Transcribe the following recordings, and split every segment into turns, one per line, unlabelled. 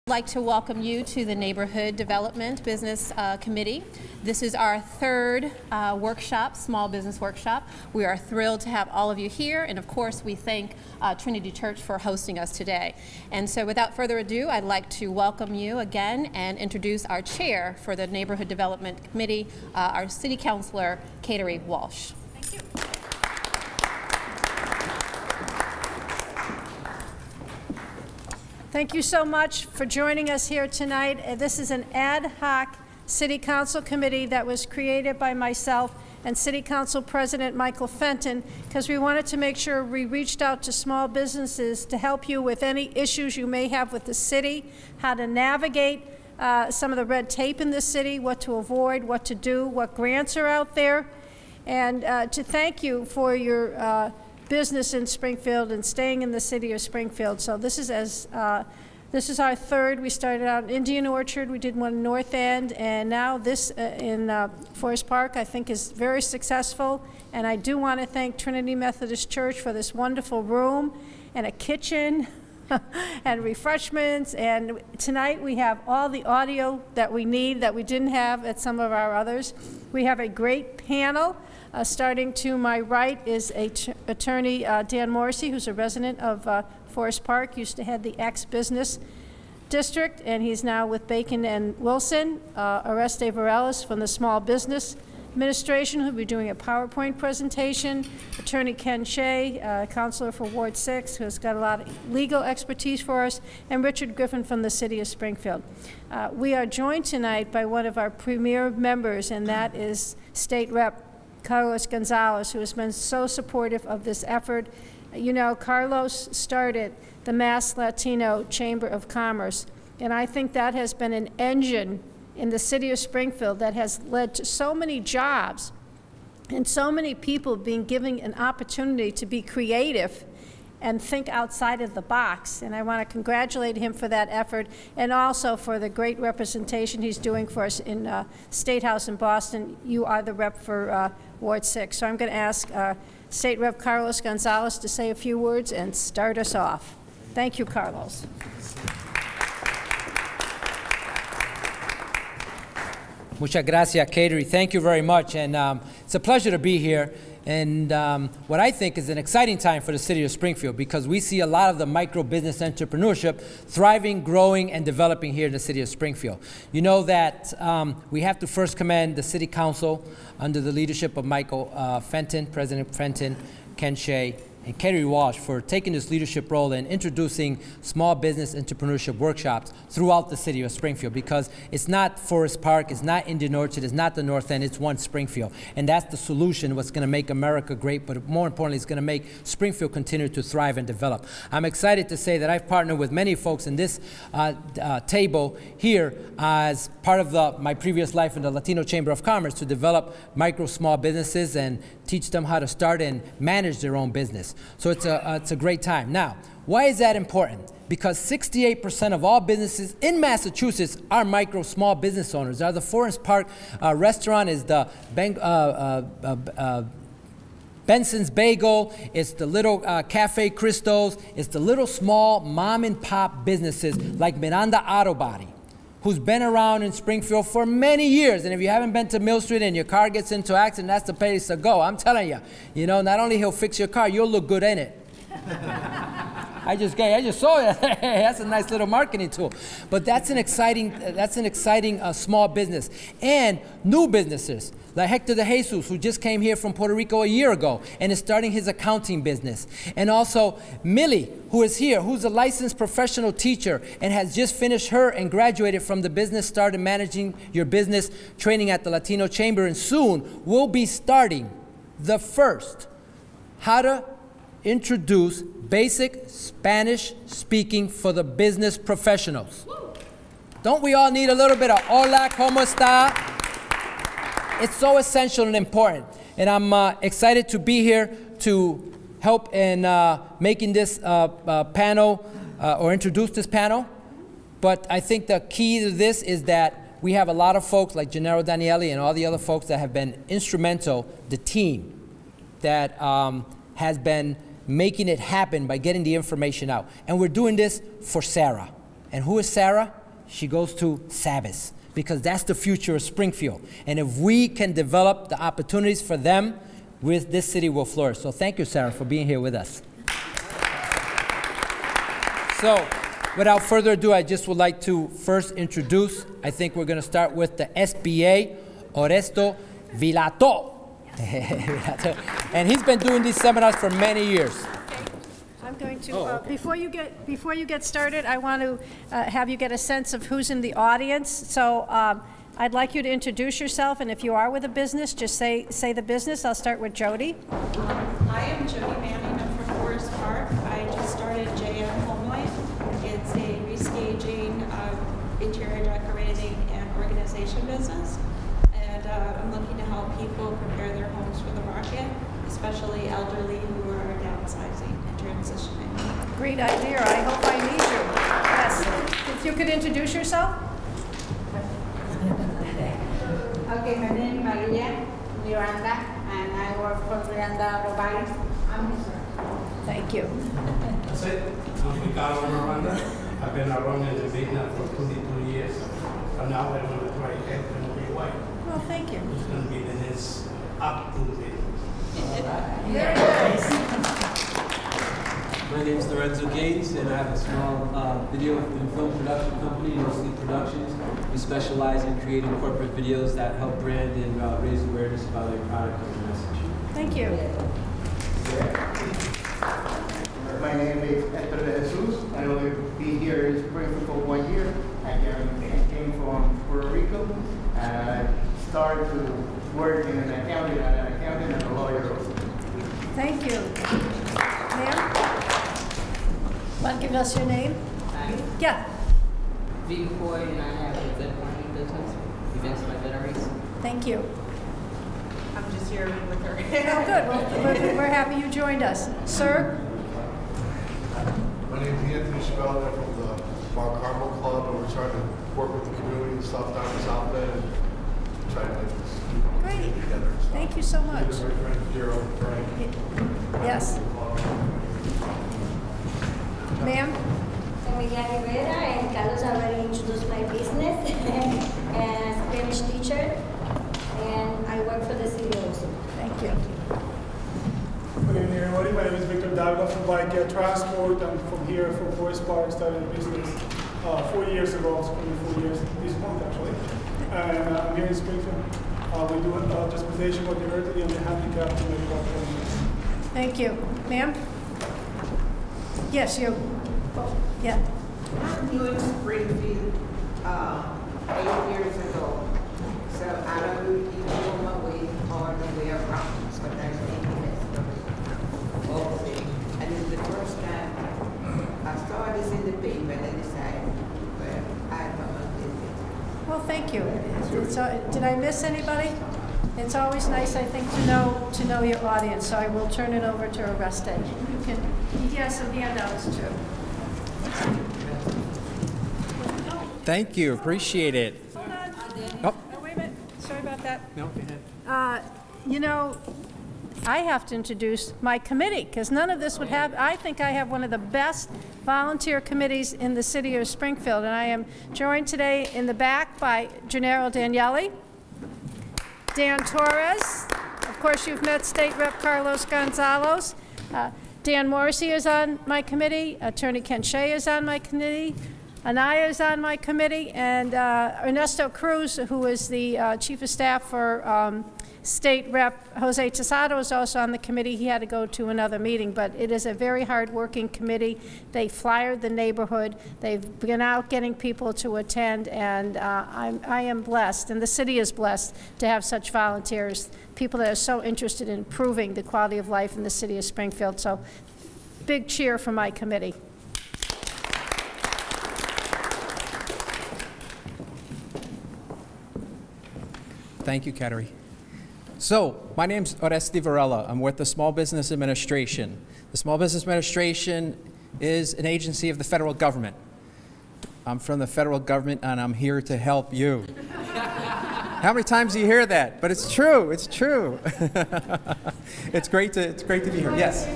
I'd like to welcome you to the Neighborhood Development Business Committee. This is our third workshop, small business workshop. We are thrilled to have all of you here, and of course we thank Trinity Church for hosting us today. And so without further ado, I'd like to welcome you again and introduce our chair for the Neighborhood Development Committee, our City Councilor, Kateri Walsh. Thank you.
Thank you so much for joining us here tonight. This is an ad hoc City Council committee that was created by myself and City Council President Michael Fenton because we wanted to make sure we reached out to small businesses to help you with any issues you may have with the city, how to navigate some of the red tape in the city, what to avoid, what to do, what grants are out there, and to thank you for your business in Springfield and staying in the city of Springfield. So this is our third. We started out in Indian Orchard, we did one in North End, and now this in Forest Park I think is very successful. And I do want to thank Trinity Methodist Church for this wonderful room and a kitchen and refreshments. And tonight we have all the audio that we need that we didn't have at some of our others. We have a great panel. Starting to my right is attorney Dan Morrissey, who's a resident of Forest Park, used to head the ex-business district, and he's now with Bacon and Wilson. Oreste Varela from the Small Business Administration, who'll be doing a PowerPoint presentation. Attorney Ken Shea, counselor for Ward 6, who's got a lot of legal expertise for us, and Richard Griffin from the City of Springfield. We are joined tonight by one of our premier members, and that is State Rep Carlos Gonzalez, who has been so supportive of this effort. You know, Carlos started the Mass Latino Chamber of Commerce, and I think that has been an engine in the city of Springfield that has led to so many jobs and so many people being given an opportunity to be creative and think outside of the box. And I want to congratulate him for that effort and also for the great representation he's doing for us in State House in Boston. You are the rep for Ward 6. So I'm going to ask State Rep Carlos Gonzalez to say a few words and start us off. Thank you, Carlos.
Muchas gracias, Kateri. Thank you very much. And it's a pleasure to be here. And what I think is an exciting time for the city of Springfield, because we see a lot of the micro business entrepreneurship thriving, growing, and developing here in the city of Springfield. You know that we have to first commend the City Council under the leadership of Michael Fenton, President Fenton, Ken Shea, and Kateri Walsh for taking this leadership role in introducing small business entrepreneurship workshops throughout the city of Springfield, because it's not Forest Park, it's not Indian Orchard, it's not the North End, it's one Springfield. And that's the solution, what's going to make America great, but more importantly, it's going to make Springfield continue to thrive and develop. I'm excited to say that I've partnered with many folks in this table here as part of my previous life in the Latino Chamber of Commerce to develop micro small businesses and teach them how to start and manage their own business. So it's a great time. Now, why is that important? Because 68% of all businesses in Massachusetts are micro small business owners. The Forest Park restaurant is the Benson's Bagel, it's the little Cafe Cristos, it's the little small mom and pop businesses like Miranda Auto Body, who's been around in Springfield for many years. And if you haven't been to Mill Street and your car gets into an accident, that's the place to go. I'm telling you, you know, not only he'll fix your car, you'll look good in it. I just saw it. That's a nice little marketing tool. But that's an exciting small business. And new businesses, like Hector de Jesus, who just came here from Puerto Rico a year ago and is starting his accounting business. And also Millie, who is here, who's a licensed professional teacher and has just finished her and graduated from the Business Started Managing Your Business training at the Latino Chamber, and soon will be starting the first How to Introduce Basic Spanish Speaking for the Business Professionals. Don't we all need a little bit of hola, ¿cómo está? It's so essential and important. And I'm excited to be here to help in making this panel or introduce this panel. But I think the key to this is that we have a lot of folks like Gennaro Danieli and all the other folks that have been instrumental, the team that has been making it happen by getting the information out. And we're doing this for Sarah. And who is Sarah? She goes to Sabbath, because that's the future of Springfield. And if we can develop the opportunities for them, this city will flourish. So thank you, Sarah, for being here with us. So without further ado, I just would like to first introduce, I think we're going to start with the SBA, Oresto Vilato. And he's been doing these seminars for many years.
I'm going to, before you get started, I want to have you get a sense of who's in the audience. So I'd like you to introduce yourself, and if you are with a business, just say the business. I'll start with Jody.
I am Jody Manning. I'm from Forest Park. I just started JM Homelight. It's a restaging, interior decorating, and organization business. And I'm looking to help people prepare their homes for the market, especially elderly who are downsizing and transitioning.
Great idea. I hope I need you. Yes. If you could introduce yourself.
Okay, my name is Maria Miranda, and I work for Miranda Robotics.
Thank you.
That's it. I'm Ricardo Miranda. I've been running the business for 22 years. And now I want to try it and be white.
Well, thank you.
It's going to be the next up to the
Very nice.
My name is Lorenzo Gaines, and I have a small video and film production company, Mostly Productions. We specialize in creating corporate videos that help brand and raise awareness about their product and message.
Thank you.
My name is Hector de Jesus. I will be here in Springfield for 1 year. I came from Puerto Rico. I started to work in an accounting and a lawyer also.
Thank you. Ma'am? Want to give us your name? Yeah.
Vita Coy, and I have a event planning business, events by veterans.
Thank you.
I'm just here with her.
Oh, good. Well, we're happy you joined us. Sir?
My name is Anthony Chabelle. I'm from the Mount Carmel Club, and we're trying to work with the community and stuff down in South Bend and try to make this
Great.
together. So.
Thank you so much. Yes. Ma'am?
Emilia Rivera, and Carlos already introduced my business. And Spanish teacher, and I work for the city also.
Thank you.
Good evening, everybody. My name is Victor Davila from Bike Transport. I'm from here, from Forest Park. Started a business 4 years ago. It's only 4 years this month, actually. And I'm here in Springfield. We do transportation for the elderly and the handicapped and medical appointments.
Thank you. Ma'am? Yes, you. Yeah.
I'm new in Springfield 8 years ago. So I don't even know my way all the way around. So that's making it okay. And it's the first time I saw this in the paper and I decided, well, I thought I'd visit.
Well, thank you. Did I miss anybody? It's always nice, I think, to know your audience. So I will turn it over to Oreste. You can. He has some handouts too.
Thank you. Appreciate it.
Hold on.
Oh.
Wait a minute. Sorry about that.
No, go ahead.
You know, I have to introduce my committee because none of this would happen. I think I have one of the best volunteer committees in the city of Springfield, and I am joined today in the back by Gennaro Daniele, Dan Torres. Of course, you've met State Rep Carlos Gonzalez. Dan Morrissey is on my committee. Attorney Ken Shea is on my committee. Anaya is on my committee, and Ernesto Cruz, who is the Chief of Staff for State Rep Jose Tesado, is also on the committee. He had to go to another meeting, but it is a very hard-working committee. They flyered the neighborhood. They've been out getting people to attend, and I am blessed, and the city is blessed to have such volunteers, people that are so interested in improving the quality of life in the city of Springfield. So big cheer for my committee.
Thank you, Kateri. So, my name's Oreste Varela. I'm with the Small Business Administration. The Small Business Administration is an agency of the federal government. I'm from the federal government, and I'm here to help you. How many times do you hear that? But it's true. It's true. It's great to be here. Yes.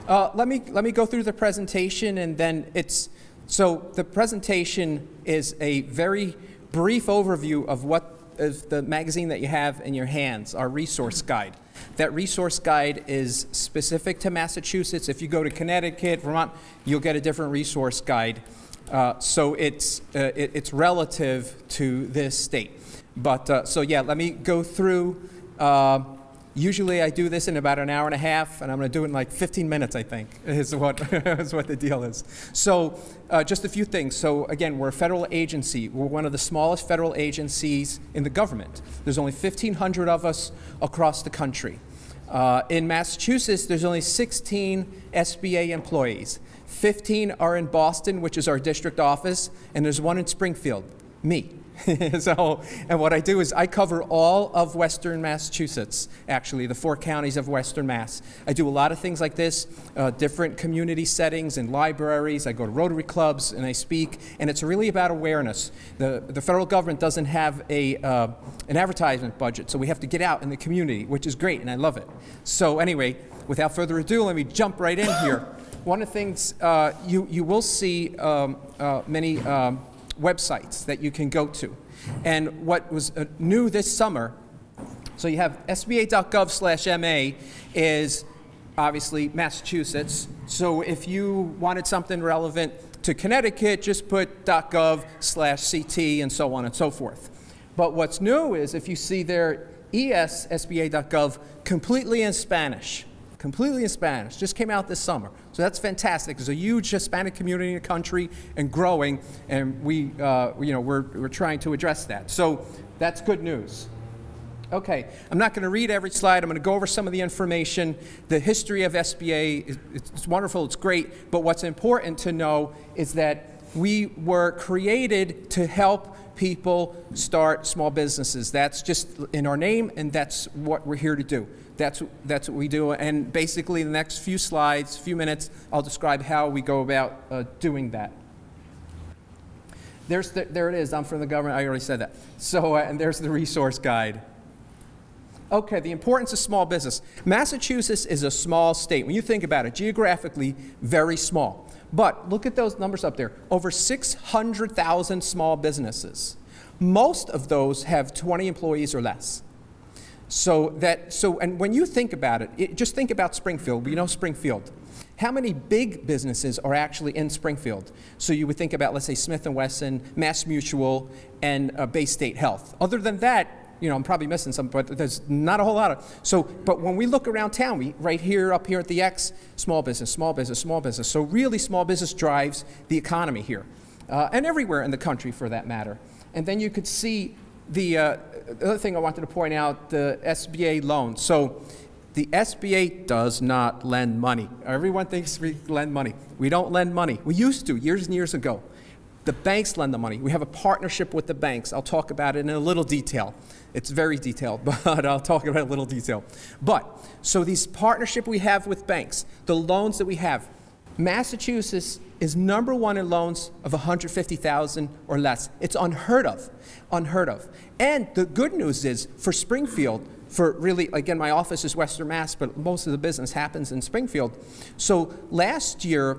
Let me go through the presentation, and then so the presentation is a very brief overview of what is the magazine that you have in your hands, our resource guide. That resource guide is specific to Massachusetts. If you go to Connecticut, Vermont, you'll get a different resource guide. So it's relative to this state. But so yeah, let me go through. Usually I do this in about an hour and a half, and I'm going to do it in like 15 minutes, I think, is what the deal is. So just a few things. So again, we're a federal agency. We're one of the smallest federal agencies in the government. There's only 1,500 of us across the country. In Massachusetts, there's only 16 SBA employees. 15 are in Boston, which is our district office, and there's one in Springfield, me. So, and what I do is I cover all of Western Massachusetts, actually, the 4 counties of Western Mass. I do a lot of things like this, different community settings and libraries. I go to Rotary clubs and I speak, and it's really about awareness. The federal government doesn't have an advertisement budget, so we have to get out in the community, which is great, and I love it. So anyway, without further ado, let me jump right in here. One of the things you will see many websites that you can go to. And what was new this summer, so you have sba.gov/MA is obviously Massachusetts. So if you wanted something relevant to Connecticut, just put .gov/CT and so on and so forth. But what's new is if you see there sba.gov completely in Spanish. Completely in Spanish, just came out this summer. So that's fantastic. There's a huge Hispanic community in the country and growing, and we're trying to address that. So that's good news. Okay, I'm not going to read every slide. I'm going to go over some of the information. The history of SBA, it's wonderful, it's great, but what's important to know is that we were created to help people start small businesses. That's just in our name, and that's what we're here to do. That's what we do, and basically the next few slides, few minutes, I'll describe how we go about doing that. There it is. I'm from the government. I already said that. So, and there's the resource guide. Okay, the importance of small business. Massachusetts is a small state. When you think about it, geographically, very small. But look at those numbers up there. Over 600,000 small businesses. Most of those have 20 employees or less. And when you think about it, just think about Springfield. We know Springfield. How many big businesses are actually in Springfield? So you would think about, let's say, Smith & Wesson, Mass Mutual, and Bay State Health. Other than that, I'm probably missing some, but there's not a whole lot of. But when we look around town, right here, up here at the X, small business, small business, small business. So really, small business drives the economy here, and everywhere in the country, for that matter. And then you could see the other thing I wanted to point out, the SBA loan. So the SBA does not lend money. Everyone thinks we lend money. We don't lend money. We used to, years and years ago. The banks lend the money. We have a partnership with the banks. I'll talk about it in a little detail. It's very detailed, but I'll talk about it in a little detail. But, so these partnership we have with banks, the loans that we have, Massachusetts is #1 in loans of $150,000 or less. It's unheard of, unheard of. And the good news is, for Springfield, for really, again, my office is Western Mass, but most of the business happens in Springfield. So last year,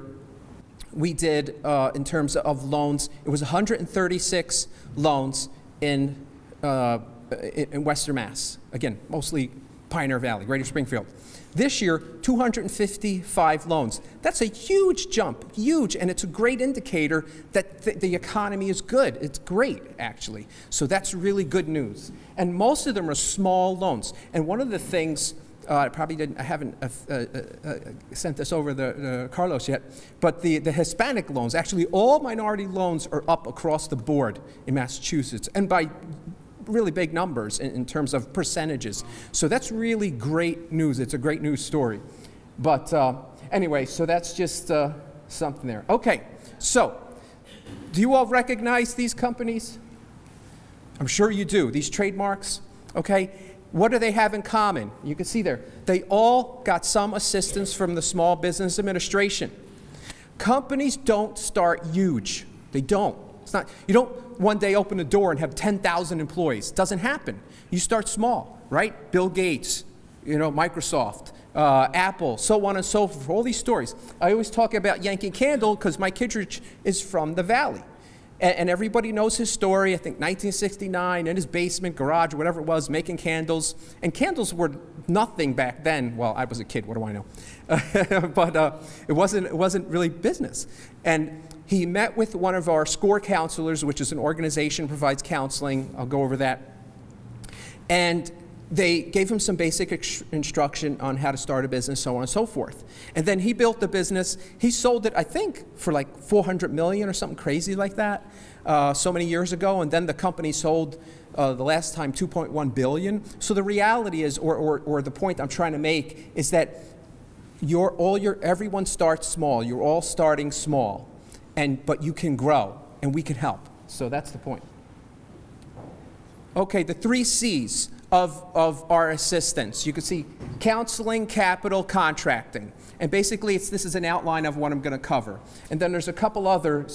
we did, in terms of loans, it was 136 loans in Western Mass. Again, mostly Pioneer Valley, Greater Springfield. This year, 255 loans. That's a huge jump, huge, and it's a great indicator that the economy is good. It's great, actually. So that's really good news. And most of them are small loans. And one of the things, I haven't sent this over to Carlos yet, but the Hispanic loans, actually all minority loans are up across the board in Massachusetts, and by really big numbers in terms of percentages. So that's really great news. It's a great news story. But anyway, so that's just something there. Okay, so do you all recognize these companies? I'm sure you do, these trademarks, okay? What do they have in common? You can see there, they all got some assistance from the Small Business Administration. Companies don't start huge. They don't. It's not, you don't one day open a door and have 10,000 employees. It doesn't happen. You start small, right? Bill Gates, you know, Microsoft, Apple, so on and so forth, all these stories. I always talk about Yankee Candle because Mike Kittredge is from the Valley. And everybody knows his story. I think 1969, in his basement, garage, whatever it was, making candles. And candles were nothing back then. Well, I was a kid, what do I know? But it wasn't really business. And he met with one of our SCORE counselors, which is an organization that provides counseling. I'll go over that. And they gave him some basic instruction on how to start a business, so on and so forth. And then he built the business. He sold it, I think, for like $400 million or something crazy like that so many years ago. And then the company sold the last time $2.1 billion. So the reality is, or the point I'm trying to make, is that everyone starts small. You're all starting small, but you can grow, and we can help. So that's the point. Okay, the 3 C's of our assistance. You can see counseling, capital, contracting. And basically, this is an outline of what I'm going to cover. And then there's a couple other,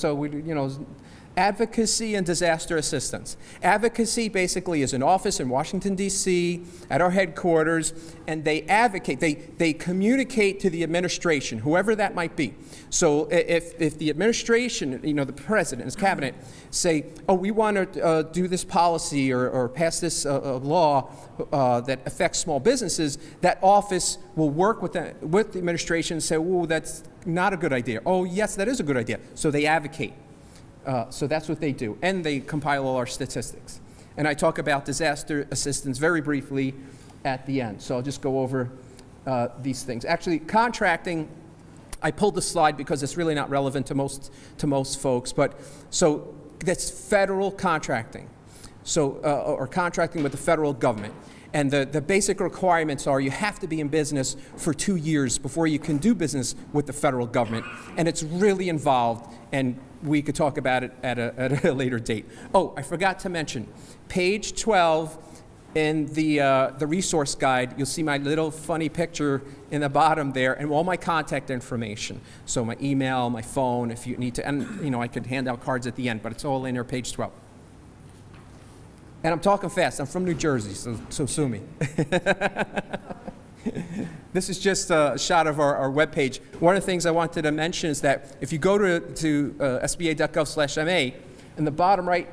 advocacy and disaster assistance. Advocacy basically is an office in Washington, D.C., at our headquarters, and they advocate, they communicate to the administration, whoever that might be. So if the administration, the president, his cabinet, say, oh, we want to do this policy or pass this law that affects small businesses, that office will work with the administration and say, oh, that's not a good idea. Oh, yes, that is a good idea. So they advocate. So that's what they do. And they compile all our statistics. And I talk about disaster assistance very briefly at the end. So I'll just go over these things. Actually, contracting, I pulled the slide because it's really not relevant to most folks. But so that's federal contracting. So, or contracting with the federal government. And the basic requirements are you have to be in business for 2 years before you can do business with the federal government. And it's really involved, and we could talk about it at a later date. Oh, I forgot to mention, page 12 in the resource guide, you'll see my little funny picture in the bottom there and all my contact information. So my email, my phone, if you need to, and I could hand out cards at the end, but it's all in there, page 12. And I'm talking fast. I'm from New Jersey, so sue me. This is just a shot of our webpage. One of the things I wanted to mention is that if you go to sba.gov/MA, in the bottom right,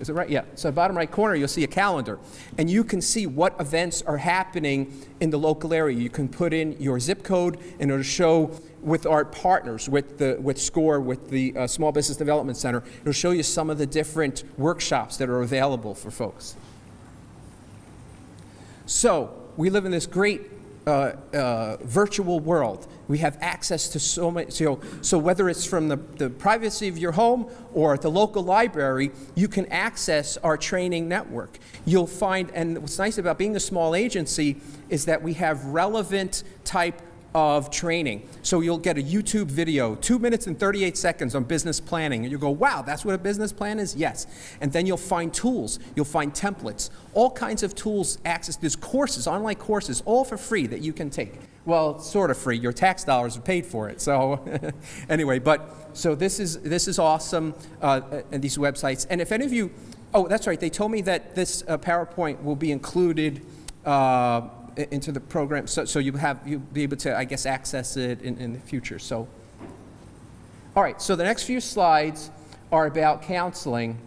is it right? Yeah. So the bottom right corner, you'll see a calendar. And you can see what events are happening in the local area. You can put in your zip code, and it'll show with our partners, with SCORE, with the Small Business Development Center. It'll show you some of the different workshops that are available for folks. So we live in this great virtual world. We have access to so many, so whether it's from the privacy of your home or at the local library, you can access our training network. You'll find, and what's nice about being a small agency is that we have relevant type of training. So you'll get a YouTube video, 2 minutes and 38 seconds on business planning, and you'll go, wow, that's what a business plan is? Yes. And then you'll find tools, you'll find templates, all kinds of tools, access, there's courses, online courses, all for free that you can take. Well, sort of free, your tax dollars have paid for it. So anyway, so this is awesome, and these websites. And if any of you, oh, that's right, they told me that this PowerPoint will be included into the program, so you'll be able to, I guess, access it in the future. So, all right. So the next few slides are about counseling.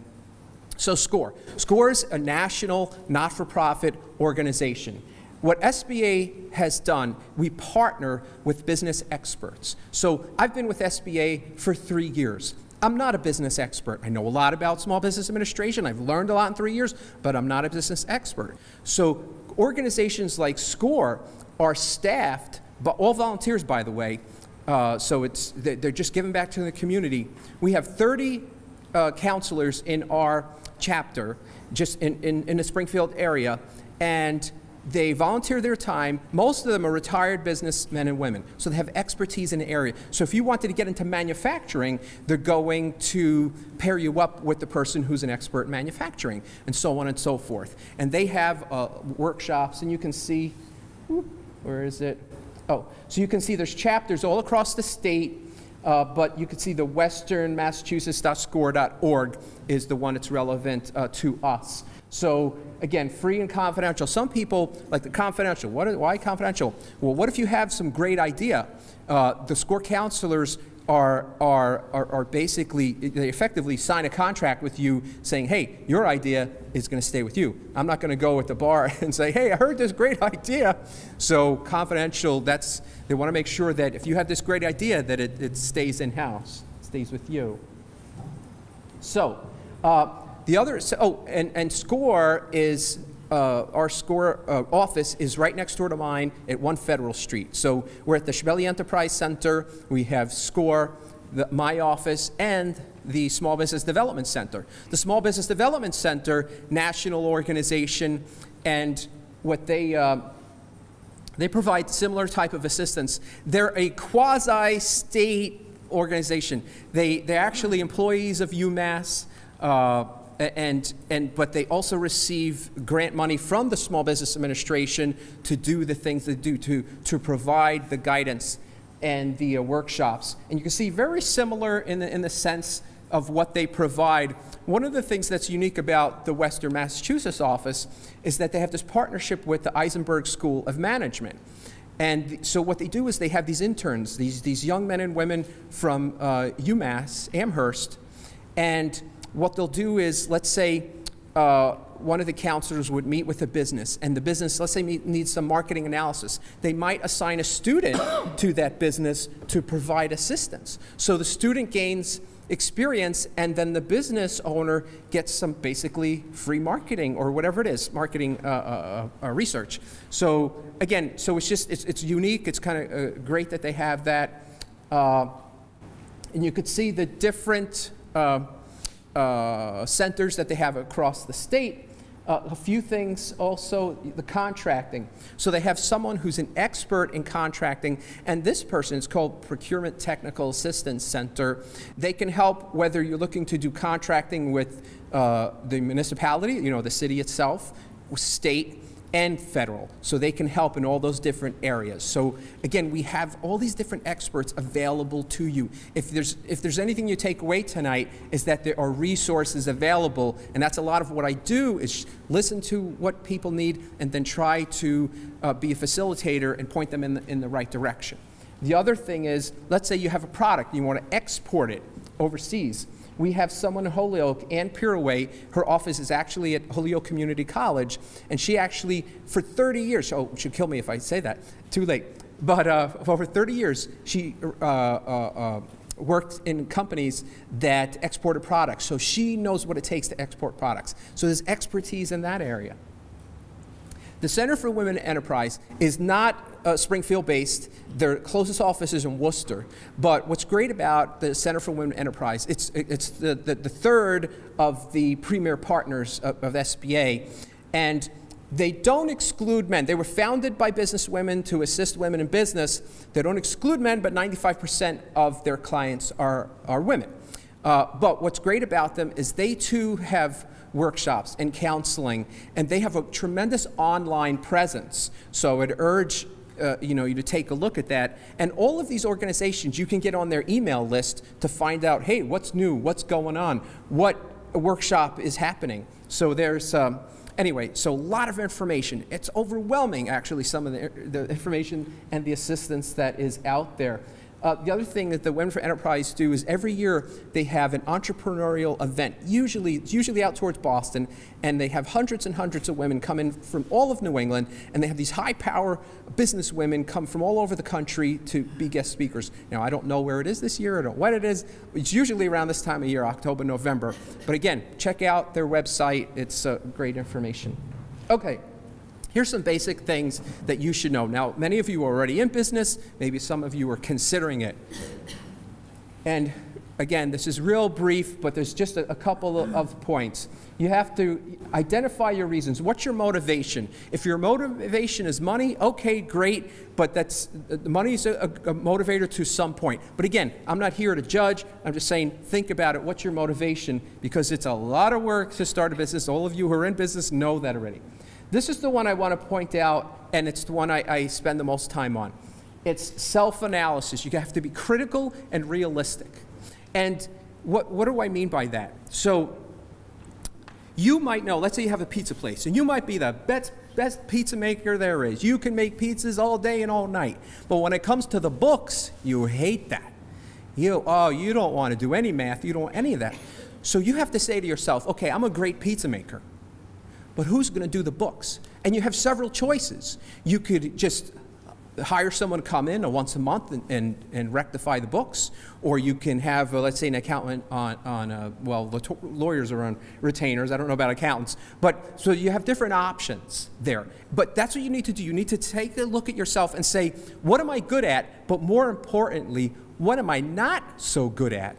So SCORE. SCORE is a national not-for-profit organization. What SBA has done, we partner with business experts. So I've been with SBA for 3 years. I'm not a business expert. I know a lot about small business administration. I've learned a lot in 3 years, but I'm not a business expert. So organizations like SCORE are staffed, but all volunteers, by the way, so they're just giving back to the community. We have 30 counselors in our chapter, just in the Springfield area, and they volunteer their time. Most of them are retired businessmen and women, so they have expertise in the area. So if you wanted to get into manufacturing, they're going to pair you up with the person who's an expert in manufacturing, and so on and so forth. And they have workshops, and you can see, where is it? Oh, so you can see there's chapters all across the state. but you can see the westernmassachusetts.score.org is the one that's relevant to us. So again, free and confidential. Some people like the confidential. Why confidential? Well, what if you have some great idea? The SCORE counselors are basically, they effectively sign a contract with you saying, hey, your idea is going to stay with you. I'm not going to go at the bar and say, hey, I heard this great idea. So confidential, they want to make sure that if you have this great idea that it stays in-house, stays with you. So the other, and SCORE is, our SCORE office is right next door to mine at 1 Federal Street. So we're at the Shibeli Enterprise Center. We have SCORE, my office, and the Small Business Development Center. The Small Business Development Center, national organization, and what they provide similar type of assistance. They're a quasi-state organization. They're actually employees of UMass. But they also receive grant money from the Small Business Administration to do the things they do, to provide the guidance and the workshops. And you can see very similar in the sense of what they provide. One of the things that's unique about the Western Massachusetts office is that they have this partnership with the Eisenberg School of Management. And so what they do is they have these interns, these young men and women from UMass, Amherst, and what they'll do is, let's say one of the counselors would meet with a business, and the business, let's say, needs some marketing analysis. They might assign a student to that business to provide assistance. So the student gains experience, and then the business owner gets some basically free marketing or whatever it is, marketing research. So again, so it's unique. It's kind of great that they have that. And you could see the different centers that they have across the state. A few things also, the contracting. So they have someone who's an expert in contracting, and this person is called Procurement Technical Assistance Center. They can help whether you're looking to do contracting with the municipality, you know, the city itself, state, and federal. So they can help in all those different areas. So again, we have all these different experts available to you. If there's anything you take away tonight, is that there are resources available, and that's a lot of what I do, is listen to what people need and then try to be a facilitator and point them in the right direction. The other thing is, let's say you have a product, you want to export it overseas. We have someone in Holyoke, Ann Pirouet. Her office is actually at Holyoke Community College, and she actually, for 30 years, oh, she'll kill me if I say that, too late, but for over 30 years, she worked in companies that exported products, so she knows what it takes to export products. So there's expertise in that area. The Center for Women Enterprise is not Springfield-based. Their closest office is in Worcester. But what's great about the Center for Women Enterprise, it's the third of the premier partners of SBA, and they don't exclude men. They were founded by businesswomen to assist women in business. They don't exclude men, but 95% of their clients are women. But what's great about them is they too have workshops and counseling, and they have a tremendous online presence. So I'd urge you to take a look at that. And all of these organizations, you can get on their email list to find out, hey, what's new, what's going on, what workshop is happening. So there's, anyway, so a lot of information. It's overwhelming, actually, some of the information and the assistance that is out there. The other thing that the Women for Enterprise do is every year they have an entrepreneurial event. It's usually out towards Boston, and they have hundreds and hundreds of women come in from all of New England, and they have these high-power business women come from all over the country to be guest speakers. Now, I don't know where it is this year, I don't know what it is. It's usually around this time of year, October, November. But again, check out their website. It's great information. Okay. Here's some basic things that you should know. Now, many of you are already in business. Maybe some of you are considering it. And again, this is real brief, but there's just a couple of points. You have to identify your reasons. What's your motivation? If your motivation is money, okay, great, but money is a motivator to some point. But again, I'm not here to judge. I'm just saying, think about it. What's your motivation? Because it's a lot of work to start a business. All of you who are in business know that already. This is the one I want to point out, and it's the one I spend the most time on. It's self-analysis. You have to be critical and realistic. And what do I mean by that? So you might know, let's say you have a pizza place, and you might be the best pizza maker there is. You can make pizzas all day and all night. But when it comes to the books, you hate that. You don't want to do any math. You don't want any of that. So you have to say to yourself, okay, I'm a great pizza maker, but who's going to do the books? And you have several choices. You could just hire someone to come in once a month and rectify the books, or you can have, let's say, an accountant well, the lawyers are on retainers. I don't know about accountants. But so you have different options there. But that's what you need to do. You need to take a look at yourself and say, what am I good at? But more importantly, what am I not so good at?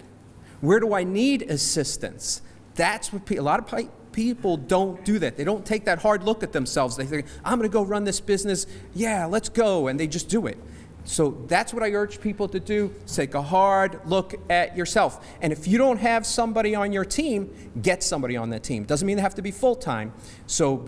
Where do I need assistance? That's what a lot of people don't do that. They don't take that hard look at themselves. They think, I'm going to go run this business. Yeah, let's go. And they just do it. So that's what I urge people to do. Take a hard look at yourself. And if you don't have somebody on your team, get somebody on that team. Doesn't mean they have to be full-time. So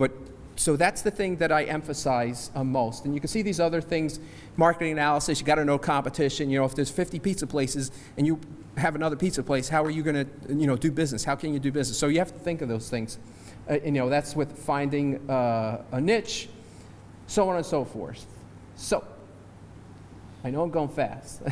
that's the thing that I emphasize most. And you can see these other things, marketing analysis, you got to know competition. You know, if there's 50 pizza places and you have another pizza place, how are you going to, do business? How can you do business? So you have to think of those things. That's with finding a niche, so on and so forth. So, I know I'm going fast.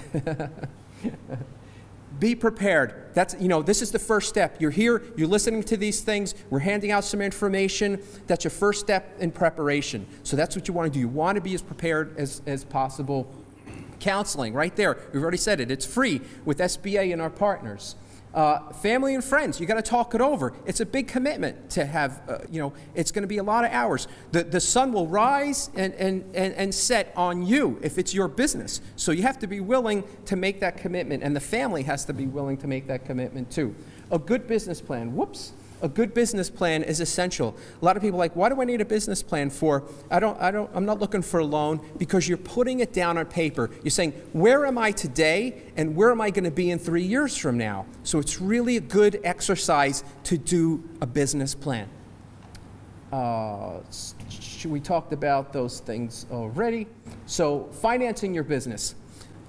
Be prepared. That's, this is the first step. You're here, you're listening to these things, we're handing out some information. That's your first step in preparation. So that's what you want to do. You want to be as prepared as possible. Counseling, right there. We've already said it. It's free with SBA and our partners. Family and friends, you got to talk it over. It's a big commitment to have, it's going to be a lot of hours. The sun will rise and set on you if it's your business. So you have to be willing to make that commitment, and the family has to be willing to make that commitment too. A good business plan. Whoops. A good business plan is essential. A lot of people are like, why do I need a business plan for? I'm not looking for a loan, because you're putting it down on paper. You're saying, where am I today and where am I going to be in 3 years from now? So it's really a good exercise to do a business plan. We talked about those things already. So financing your business.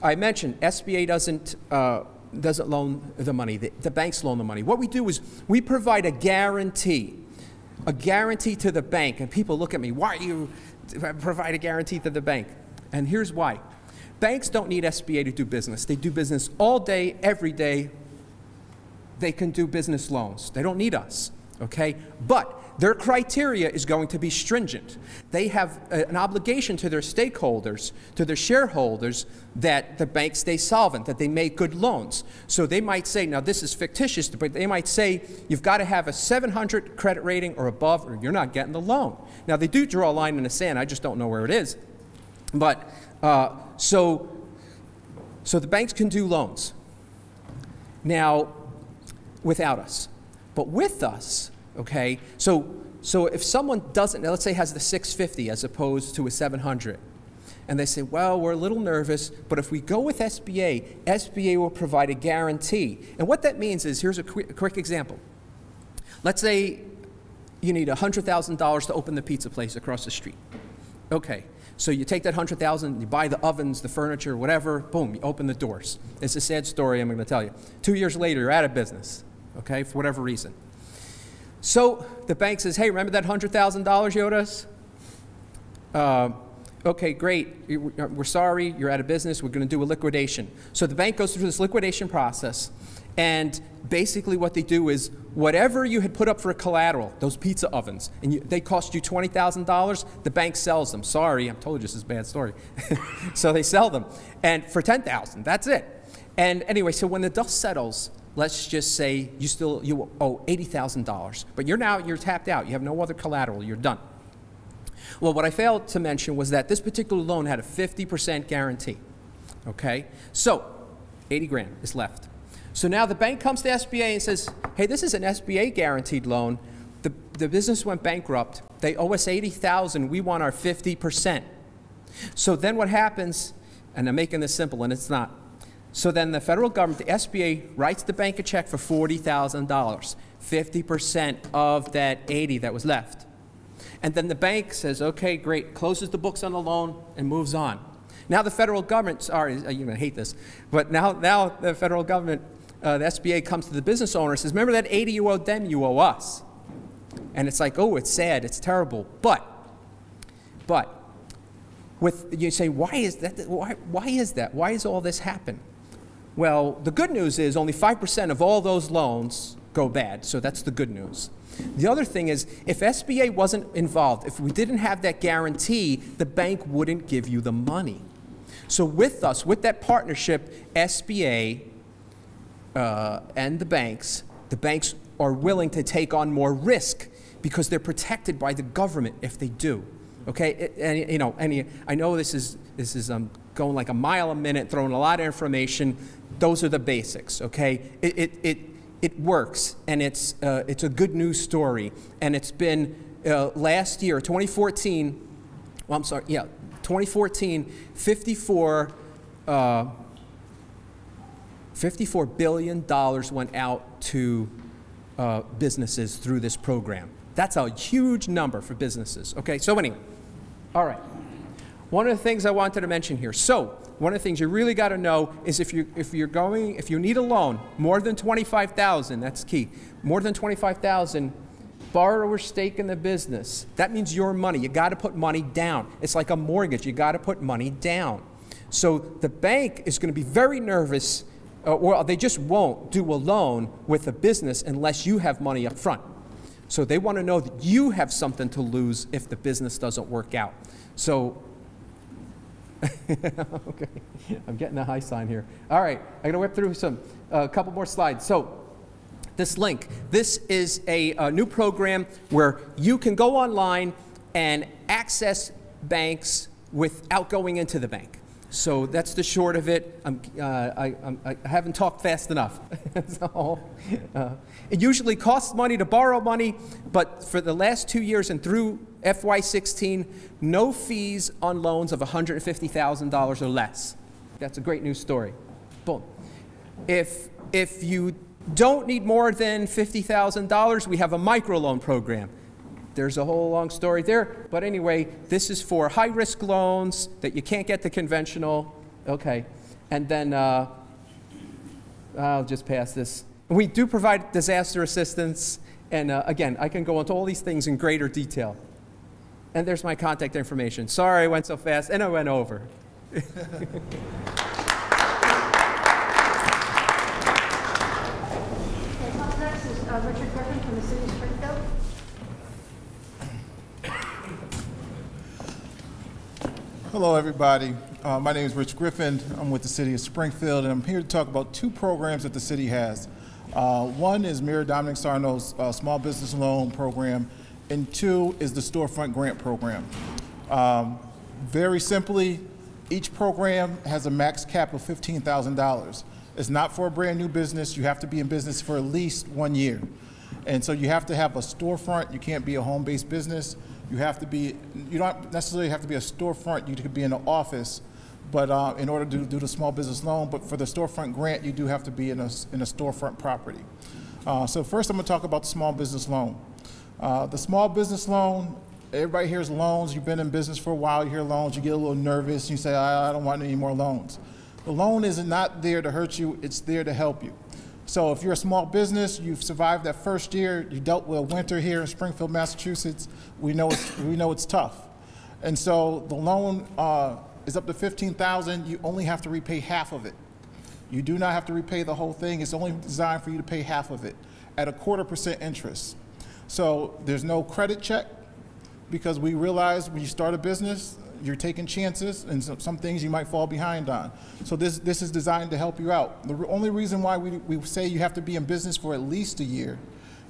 I mentioned SBA doesn't loan the money. The banks loan the money. What we do is we provide a guarantee to the bank. And people look at me, why do you provide a guarantee to the bank? And here's why. Banks don't need SBA to do business. They do business all day, every day. They can do business loans. They don't need us, okay? But their criteria is going to be stringent. They have an obligation to their stakeholders, to their shareholders, that the bank stays solvent, that they make good loans. So they might say, now this is fictitious, but they might say, you've got to have a 700 credit rating or above, or you're not getting the loan. Now they do draw a line in the sand, I just don't know where it is. But, so the banks can do loans. Now, without us. But with us, okay, so if someone doesn't, let's say has the 650 as opposed to a 700, and they say, well, we're a little nervous, but if we go with SBA, SBA will provide a guarantee. And what that means is, here's a quick example. Let's say you need $100,000 to open the pizza place across the street. Okay, so you take that $100,000, you buy the ovens, the furniture, whatever, boom, you open the doors. It's a sad story I'm going to tell you. 2 years later, you're out of business, okay, for whatever reason. So the bank says, hey, remember that $100,000 you owed us? Okay, great. We're sorry. You're out of business. We're going to do a liquidation. So the bank goes through this liquidation process, and basically what they do is whatever you had put up for a collateral, those pizza ovens, and they cost you $20,000, the bank sells them. Sorry, I told you this is a bad story. So they sell them, and for $10,000, that's it. And anyway, so when the dust settles, let's just say you owe $80,000, but you're tapped out. You have no other collateral. You're done. Well, what I failed to mention was that this particular loan had a 50% guarantee. Okay, so 80 grand is left. So now the bank comes to SBA and says, hey, this is an SBA guaranteed loan. The business went bankrupt. They owe us $80,000. We want our 50%. So then what happens? And I'm making this simple, and it's not. So then the federal government, the SBA, writes the bank a check for $40,000, 50% of that 80 that was left. And then the bank says, okay, great, closes the books on the loan and moves on. Now the federal government, sorry, you're going to hate this, but now the federal government, the SBA comes to the business owner and says, remember that 80 you owed them, you owe us. And it's like, oh, it's sad, it's terrible. But you say, why is that? Why is that? Why does all this happen? Well, the good news is only 5% of all those loans go bad, so that's the good news. The other thing is, if SBA wasn't involved, if we didn't have that guarantee, the bank wouldn't give you the money. So with us, with that partnership, SBA and the banks are willing to take on more risk because they're protected by the government if they do. Okay, I know this is going like a mile a minute, throwing a lot of information. Those are the basics. Okay, it works, and it's a good news story, and it's been last year, 2014. Well, I'm sorry, yeah, 2014, $54 billion went out to businesses through this program. That's a huge number for businesses. Okay, so anyway, all right. One of the things I wanted to mention here. So one of the things you really got to know is if you need a loan more than $25,000, that's key. More than $25,000, borrower's stake in the business. That means your money. You got to put money down. It's like a mortgage. You got to put money down. So the bank is going to be very nervous, or they just won't do a loan with a business unless you have money up front. So they want to know that you have something to lose if the business doesn't work out. So, okay, I'm getting a high sign here. All right, I'm going to whip through a couple more slides. So this link, this is a new program where you can go online and access banks without going into the bank. So that's the short of it. I haven't talked fast enough. So, it usually costs money to borrow money, but for the last 2 years and through FY16, no fees on loans of $150,000 or less. That's a great news story. Boom. If you don't need more than $50,000, we have a microloan program. There's a whole long story there, but anyway, this is for high-risk loans that you can't get to conventional. Okay, and then I'll just pass this. We do provide disaster assistance, and again, I can go into all these things in greater detail. And there's my contact information. Sorry I went so fast, and I went over.
Up next is Richard Griffin from the City of Springfield.
Hello, everybody. My name is Rich Griffin. I'm with the City of Springfield, and I'm here to talk about two programs that the city has. One is Mayor Dominic Sarno's Small Business Loan Program, and two is the Storefront Grant Program. Very simply, each program has a max cap of $15,000. It's not for a brand new business. You have to be in business for at least 1 year. And so you have to have a storefront. You can't be a home-based business. You don't necessarily have to be a storefront. You could be in an office, but in order to do the small business loan, but for the storefront grant, you do have to be in a storefront property. So first I'm gonna talk about the small business loan. The small business loan, everybody hears loans. You've been in business for a while, you hear loans, you get a little nervous, you say, I don't want any more loans. The loan is not there to hurt you, it's there to help you. So if you're a small business, you've survived that first year, you dealt with a winter here in Springfield, Massachusetts, we know it's tough. And so the loan is up to $15,000, you only have to repay half of it. You do not have to repay the whole thing, it's only designed for you to pay half of it at a 0.25% interest. So there's no credit check, because we realize when you start a business, you're taking chances, and some things you might fall behind on. So this is designed to help you out. The only reason why we say you have to be in business for at least a year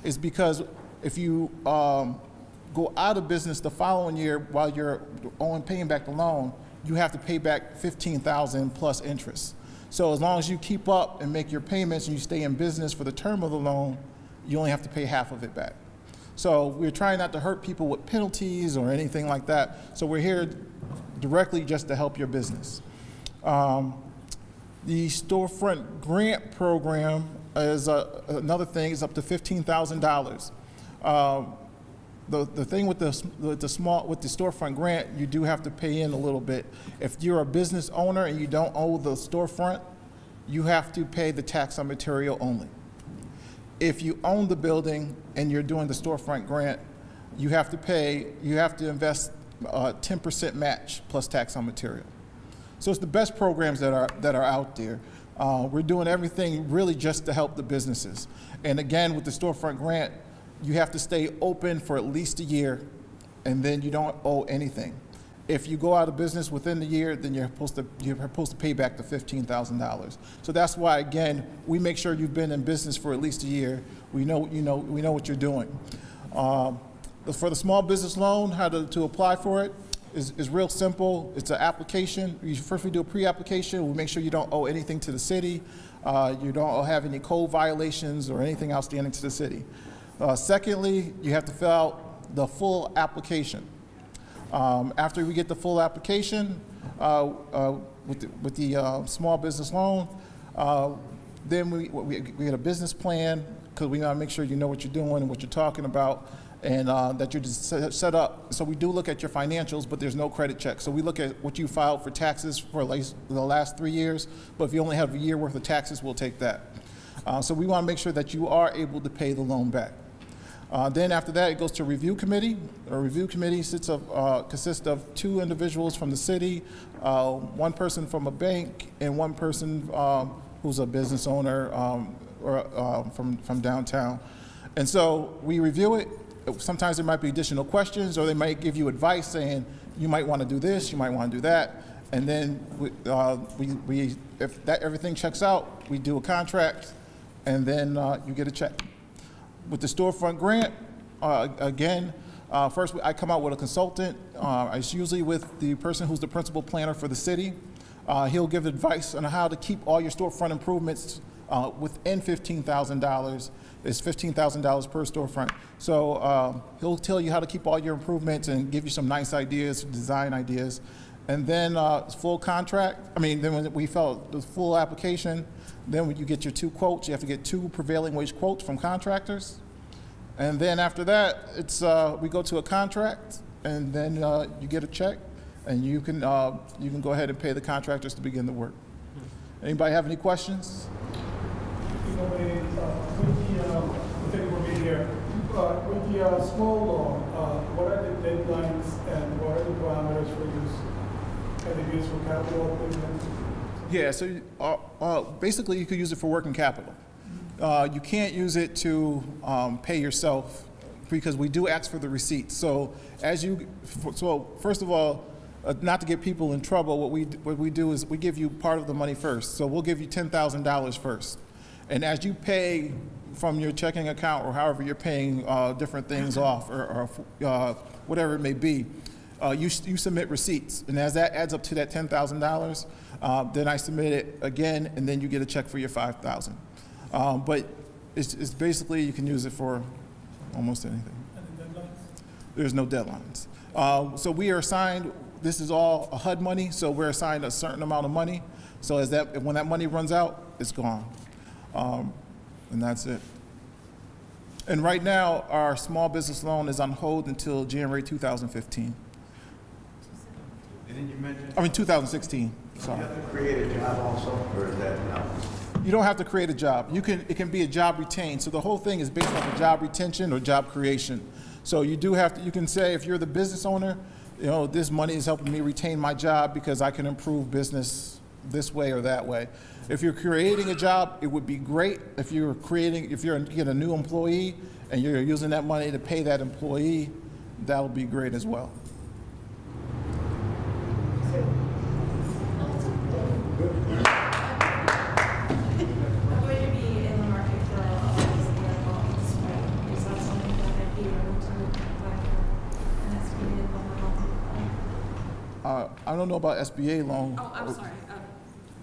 is because if you go out of business the following year while you're paying back the loan, you have to pay back $15,000 plus interest. So as long as you keep up and make your payments and you stay in business for the term of the loan, you only have to pay half of it back. So we're trying not to hurt people with penalties or anything like that. So we're here directly just to help your business. The Storefront Grant Program is another thing, is up to $15,000. the thing with the storefront grant, you do have to pay in a little bit. If you're a business owner and you don't own the storefront, you have to pay the tax on material only. If you own the building and you're doing the storefront grant, you have to invest 10% match plus tax on material. So it's the best programs that are out there. We're doing everything really just to help the businesses. And again, with the storefront grant, you have to stay open for at least a year, and then you don't owe anything. If you go out of business within the year, then you're supposed to pay back the $15,000. So that's why, again, we make sure you've been in business for at least a year. We know what you're doing. For the small business loan, how to apply for it is real simple. It's an application. First, we do a pre-application. We make sure you don't owe anything to the city. You don't have any code violations or anything outstanding to the city. Secondly, you have to fill out the full application. After we get the full application with the small business loan, then we get a business plan, because we want to make sure you know what you're doing and what you're talking about, and that you're just set up. So we do look at your financials, but there's no credit check. So we look at what you filed for taxes for the last 3 years, but if you only have a year worth of taxes, we'll take that. So we want to make sure that you are able to pay the loan back. Then after that, it goes to review committee. A review committee consists of 2 individuals from the city, 1 person from a bank, and 1 person who's a business owner from downtown. And so we review it. Sometimes there might be additional questions, or they might give you advice saying, you might want to do this, you might want to do that. And then if everything checks out, we do a contract, and then you get a check. With the storefront grant, again, first I come out with a consultant. It's usually with the person who's the principal planner for the city. He'll give advice on how to keep all your storefront improvements within $15,000. It's $15,000 per storefront. So he'll tell you how to keep all your improvements and give you some nice ideas, design ideas. And then full contract, then when we fill out the full application, then when you get your 2 quotes, you have to get 2 prevailing wage quotes from contractors. And then after that, it's we go to a contract, and then you get a check, and you can go ahead and pay the contractors to begin the work. Anybody have any questions?
With the small loan, what are the deadlines and what are the parameters for use? Can it be used for capital equipment?
Yeah, so basically you could use it for working capital. You can't use it to pay yourself, because we do ask for the receipts. So first of all, not to get people in trouble, what we do is we give you part of the money first. So we'll give you $10,000 first. And as you pay from your checking account, or however you're paying different things off, or whatever it may be, you submit receipts. And as that adds up to that $10,000, then I submit it again, and then you get a check for your $5,000. But it's basically, you can use it for almost anything.
Any deadlines?
There's no deadlines. So we are assigned, this is all HUD money, so we're assigned a certain amount of money. So when that money runs out, it's gone. And that's it. And right now, our small business loan is on hold until January 2015.
And then you mentioned
2016. Sorry.
You have to create a job also, or is that no?
You don't have to create a job. It can be a job retained. So the whole thing is based on job retention or job creation. So you can say, if you're the business owner, this money is helping me retain my job because I can improve business this way or that way. If you're creating a job, it would be great. If you're getting a new employee and you're using that money to pay that employee, that would be great as well. I don't know about SBA loan.
Oh, I'm sorry.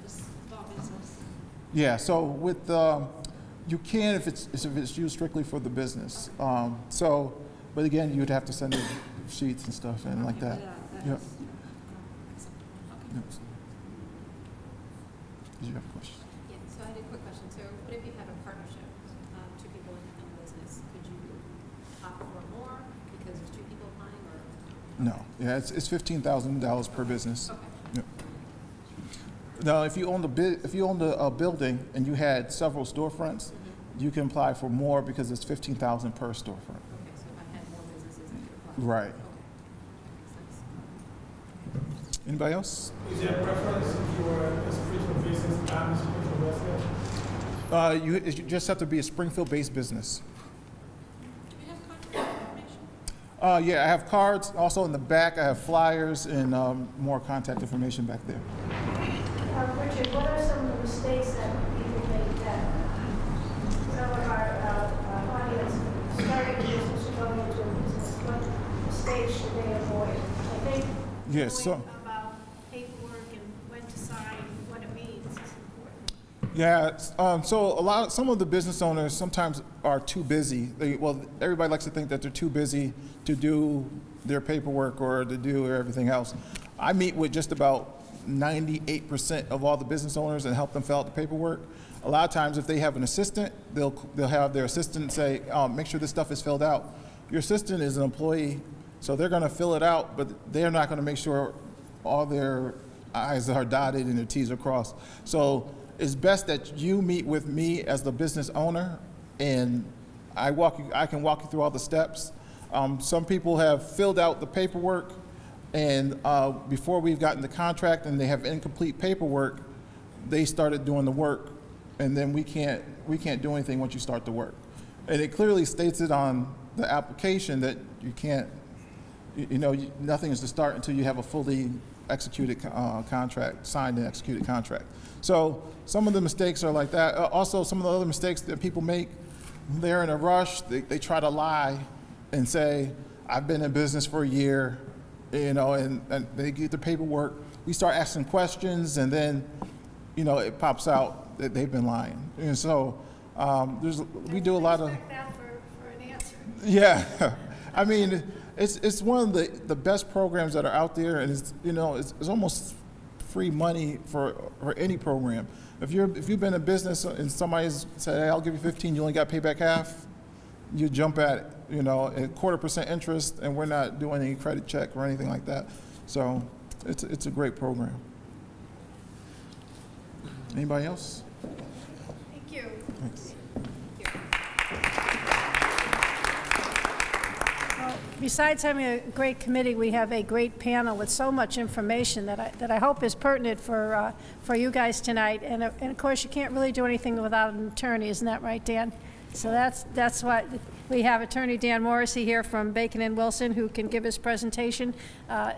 Small business.
Yeah, so with you can if it's used strictly for the business. But again, you'd have to send in sheets and stuff and like that. Yeah. Did you have a question?
Yeah. So I had a quick question. So what if you have a partnership, 2 people in business? Could you opt for more because
No, yeah, it's $15,000 per business.
Okay.
Yep. Now, if you owned a building and you had several storefronts, you can apply for more because it's $15,000 per storefront.
Okay, so if I had more businesses, I could apply.
Right.
Okay.
Anybody else?
Is there a preference if you were a Springfield business and a Springfield resident?
You just have to be a Springfield-based business.
Do we have contact information?
Yeah, I have cards. Also in the back, I have flyers and more contact information back there.
Richard, what are some of the mistakes that people make that some of our audience starting a business or going into a business, what mistakes should they avoid? I think
Yes, so.
about paperwork and when to sign, what it means is important.
Yeah, so some of the business owners sometimes are too busy. Everybody likes to think that they're too busy to do their paperwork or to do everything else. I meet with just about 98% of all the business owners and help them fill out the paperwork. A lot of times if they have an assistant, they'll have their assistant say, make sure this stuff is filled out. Your assistant is an employee, so they're gonna fill it out, but they're not gonna make sure all their I's are dotted and their T's are crossed. So it's best that you meet with me as the business owner and I can walk you through all the steps. Some people have filled out the paperwork and before we've gotten the contract and they have incomplete paperwork, they started doing the work, and then we can't do anything once you start the work. And it clearly states it on the application that you can't, nothing is to start until you have a fully executed contract, signed and executed contract. So some of the mistakes are like that. Also, some of the other mistakes that people make, they're in a rush, they try to lie and say, I've been in business for a year, and they get the paperwork. We start asking questions, and then, it pops out that they've been lying. And so we do a lot of.
Expect that for an answer.
Yeah, I mean, it's one of the best programs that are out there, and it's almost free money for any program. If you've been in business and somebody's said, hey, I'll give you 15, you only got to pay back half, you jump at it. At 0.25% interest, and we're not doing any credit check or anything like that. So it's a great program. Anybody else?
Thank you.
Thanks.
Well, besides having a great committee, we have a great panel with so much information that I hope is pertinent for you guys tonight. And of course, you can't really do anything without an attorney, isn't that right, Dan? So that's why we have Attorney Dan Morrissey here from Bacon and Wilson, who can give his presentation.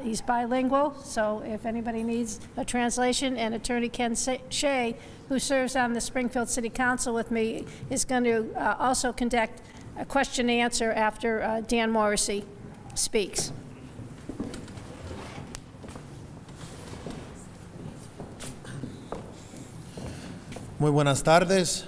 He's bilingual, so if anybody needs a translation, and Attorney Ken Shea, who serves on the Springfield City Council with me, is going to also conduct a question and answer after Dan Morrissey speaks.
Muy buenas tardes.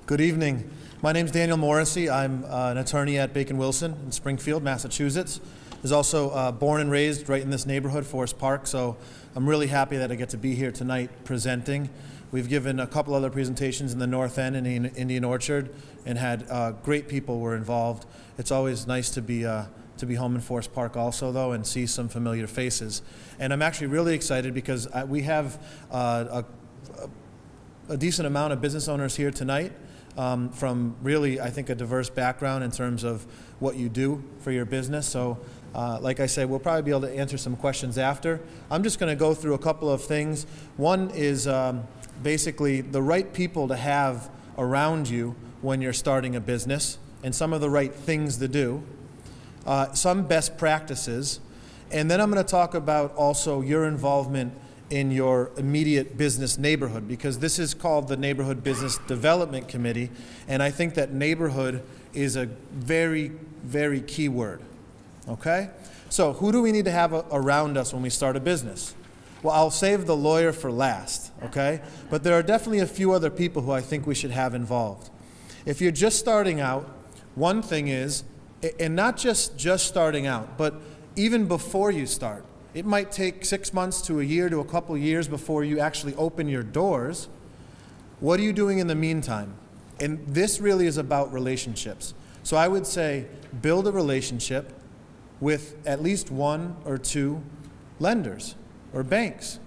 Good evening. My name's Daniel Morrissey. I'm an attorney at Bacon Wilson in Springfield, Massachusetts. I was also born and raised right in this neighborhood, Forest Park, so I'm really happy that I get to be here tonight presenting. We've given a couple other presentations in the North End and in Indian Orchard and had great people were involved. It's always nice to be home in Forest Park also, though, and see some familiar faces. And I'm actually really excited because we have a decent amount of business owners here tonight from really, I think, a diverse background in terms of what you do for your business. So like I said, we'll probably be able to answer some questions after. I'm just going to go through a couple of things. One is basically the right people to have around you when you're starting a business and some of the right things to do, some best practices, and then I'm going to talk about also your involvement in your immediate business neighborhood, because this is called the Neighborhood Business Development Committee, and I think that neighborhood is a very, very key word, okay? So who do we need to have around us when we start a business? Well, I'll save the lawyer for last, okay? But there are definitely a few other people who I think we should have involved. If you're just starting out, one thing is, and not just starting out, but even before you start, it might take 6 months to a year to a couple years before you actually open your doors. What are you doing in the meantime? And this really is about relationships. So I would say build a relationship with at least 1 or 2 lenders or banks.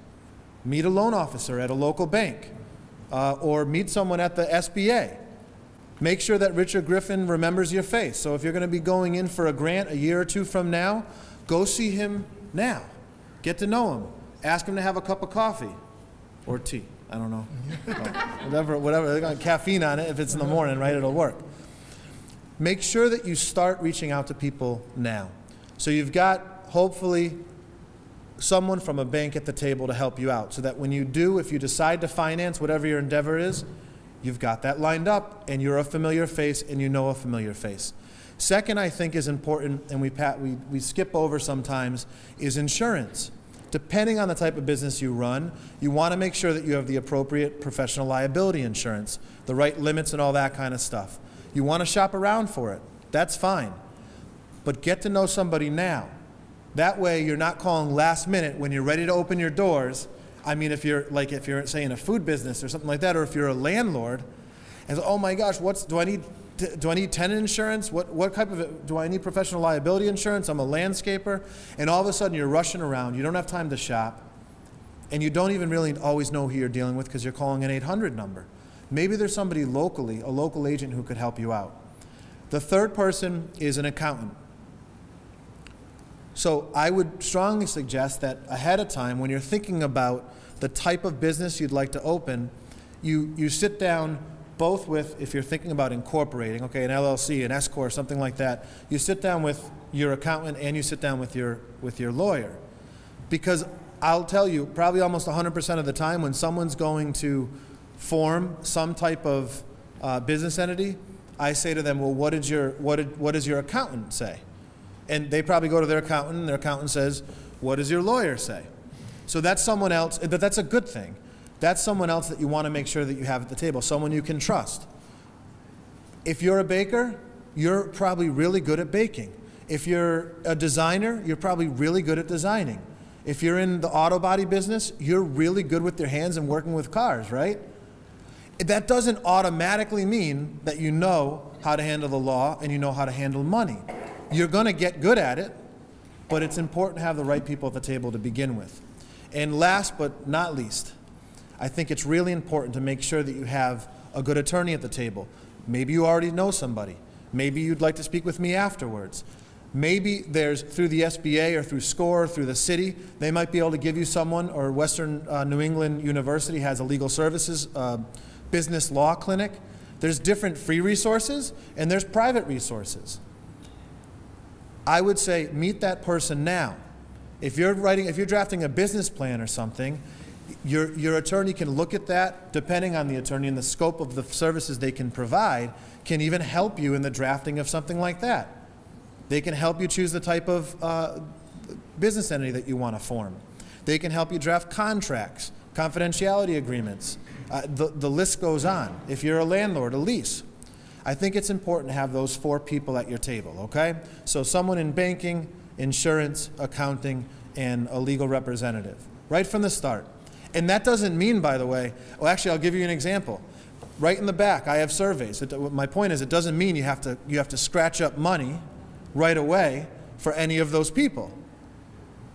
Meet a loan officer at a local bank, or meet someone at the SBA. Make sure that Richard Griffin remembers your face. So if you're going to be going in for a grant a year or 2 from now, go see him now. Get to know him. Ask him to have a cup of coffee or tea. I don't know. Whatever. They got caffeine on it. If it's in the morning, right, it'll work. Make sure that you start reaching out to people now. So you've got, hopefully, someone from a bank at the table to help you out, so that when you do, if you decide to finance whatever your endeavor is, you've got that lined up and you're a familiar face and you know a familiar face. Second, I think is important, and we skip over sometimes, is insurance. Depending on the type of business you run, you want to make sure that you have the appropriate professional liability insurance, the right limits and all that kind of stuff. You want to shop around for it. That's fine. But get to know somebody now. That way you're not calling last minute when you're ready to open your doors. I mean, if you're say in a food business or something like that, or if you're a landlord, and oh my gosh, do I need tenant insurance? What type of, do I need professional liability insurance? I'm a landscaper. And all of a sudden you're rushing around. You don't have time to shop. And you don't even really always know who you're dealing with because you're calling an 800 number. Maybe there's somebody locally, a local agent who could help you out. The third person is an accountant. So I would strongly suggest that ahead of time, when you're thinking about the type of business you'd like to open, you sit down both with, if you're thinking about incorporating, okay, an LLC, an S corp, something like that, you sit down with your accountant and you sit down with your lawyer. Because I'll tell you, probably almost 100% of the time when someone's going to form some type of business entity, I say to them, well, what does your accountant say? And they probably go to their accountant, and their accountant says, what does your lawyer say? So that's someone else, but that's a good thing. That's someone else that you want to make sure that you have at the table, someone you can trust. If you're a baker, you're probably really good at baking. If you're a designer, you're probably really good at designing. If you're in the auto body business, you're really good with your hands and working with cars, right? That doesn't automatically mean that you know how to handle the law and you know how to handle money. You're going to get good at it, but it's important to have the right people at the table to begin with. And last but not least, I think it's really important to make sure that you have a good attorney at the table. Maybe you already know somebody. Maybe you'd like to speak with me afterwards. Maybe there's, through the SBA or through SCORE, or through the city, they might be able to give you someone, or Western New England University has a legal services business law clinic. There's different free resources and there's private resources. I would say meet that person now. If you're drafting a business plan or something, your attorney can look at that, depending on the attorney and the scope of the services they can provide, can even help you in the drafting of something like that. They can help you choose the type of business entity that you want to form. They can help you draft contracts, confidentiality agreements. The list goes on. If you're a landlord, a lease. I think it's important to have those 4 people at your table, okay? So someone in banking, insurance, accounting, and a legal representative, right from the start. And that doesn't mean, by the way, well, actually, I'll give you an example. Right in the back, I have surveys. My point is, it doesn't mean you have to scratch up money right away for any of those people.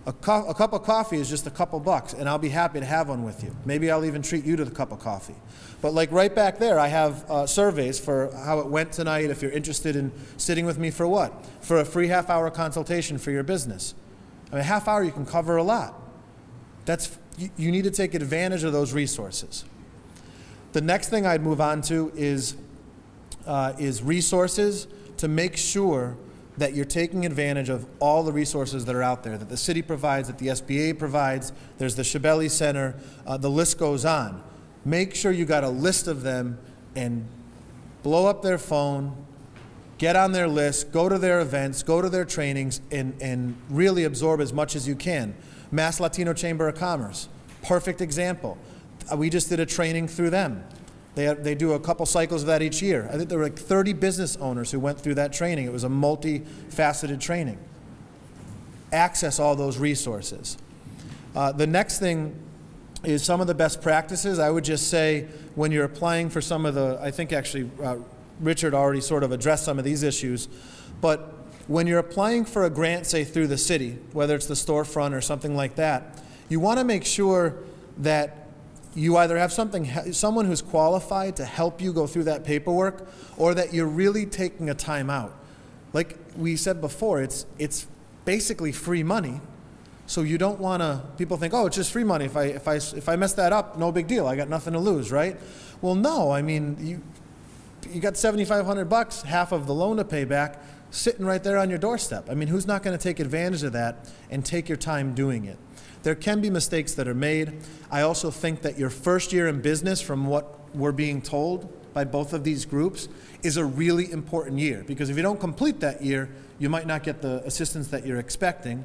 A cup of coffee is just a couple bucks, and I'll be happy to have one with you. Maybe I'll even treat you to the cup of coffee. But like right back there, I have surveys for how it went tonight, if you're interested in sitting with me for what? For a free half-hour consultation for your business. I mean, a half hour, you can cover a lot. You need to take advantage of those resources. The next thing I'd move on to is resources to make sure that you're taking advantage of all the resources that are out there, that the city provides, that the SBA provides. There's the Schiavelli Center. The list goes on. Make sure you got a list of them and blow up their phone, get on their list, go to their events, go to their trainings, and really absorb as much as you can. Mass Latino Chamber of Commerce, perfect example. We just did a training through them. They do a couple cycles of that each year. I think there were like 30 business owners who went through that training. It was a multifaceted training. Access all those resources. The next thing is some of the best practices. I would just say when you're applying for some of the, I think actually Richard already sort of addressed some of these issues, but when you're applying for a grant, say through the city, whether it's the storefront or something like that, you want to make sure that you either have someone who's qualified to help you go through that paperwork, or that you're really taking a time out. Like we said before, it's basically free money, so you don't want to. People think, oh, it's just free money. If I mess that up, no big deal. I got nothing to lose, right? Well, no. I mean, you got $7,500, half of the loan to pay back, sitting right there on your doorstep. I mean, who's not going to take advantage of that and take your time doing it? There can be mistakes that are made. I also think that your first year in business, from what we're being told by both of these groups, is a really important year, because if you don't complete that year, you might not get the assistance that you're expecting.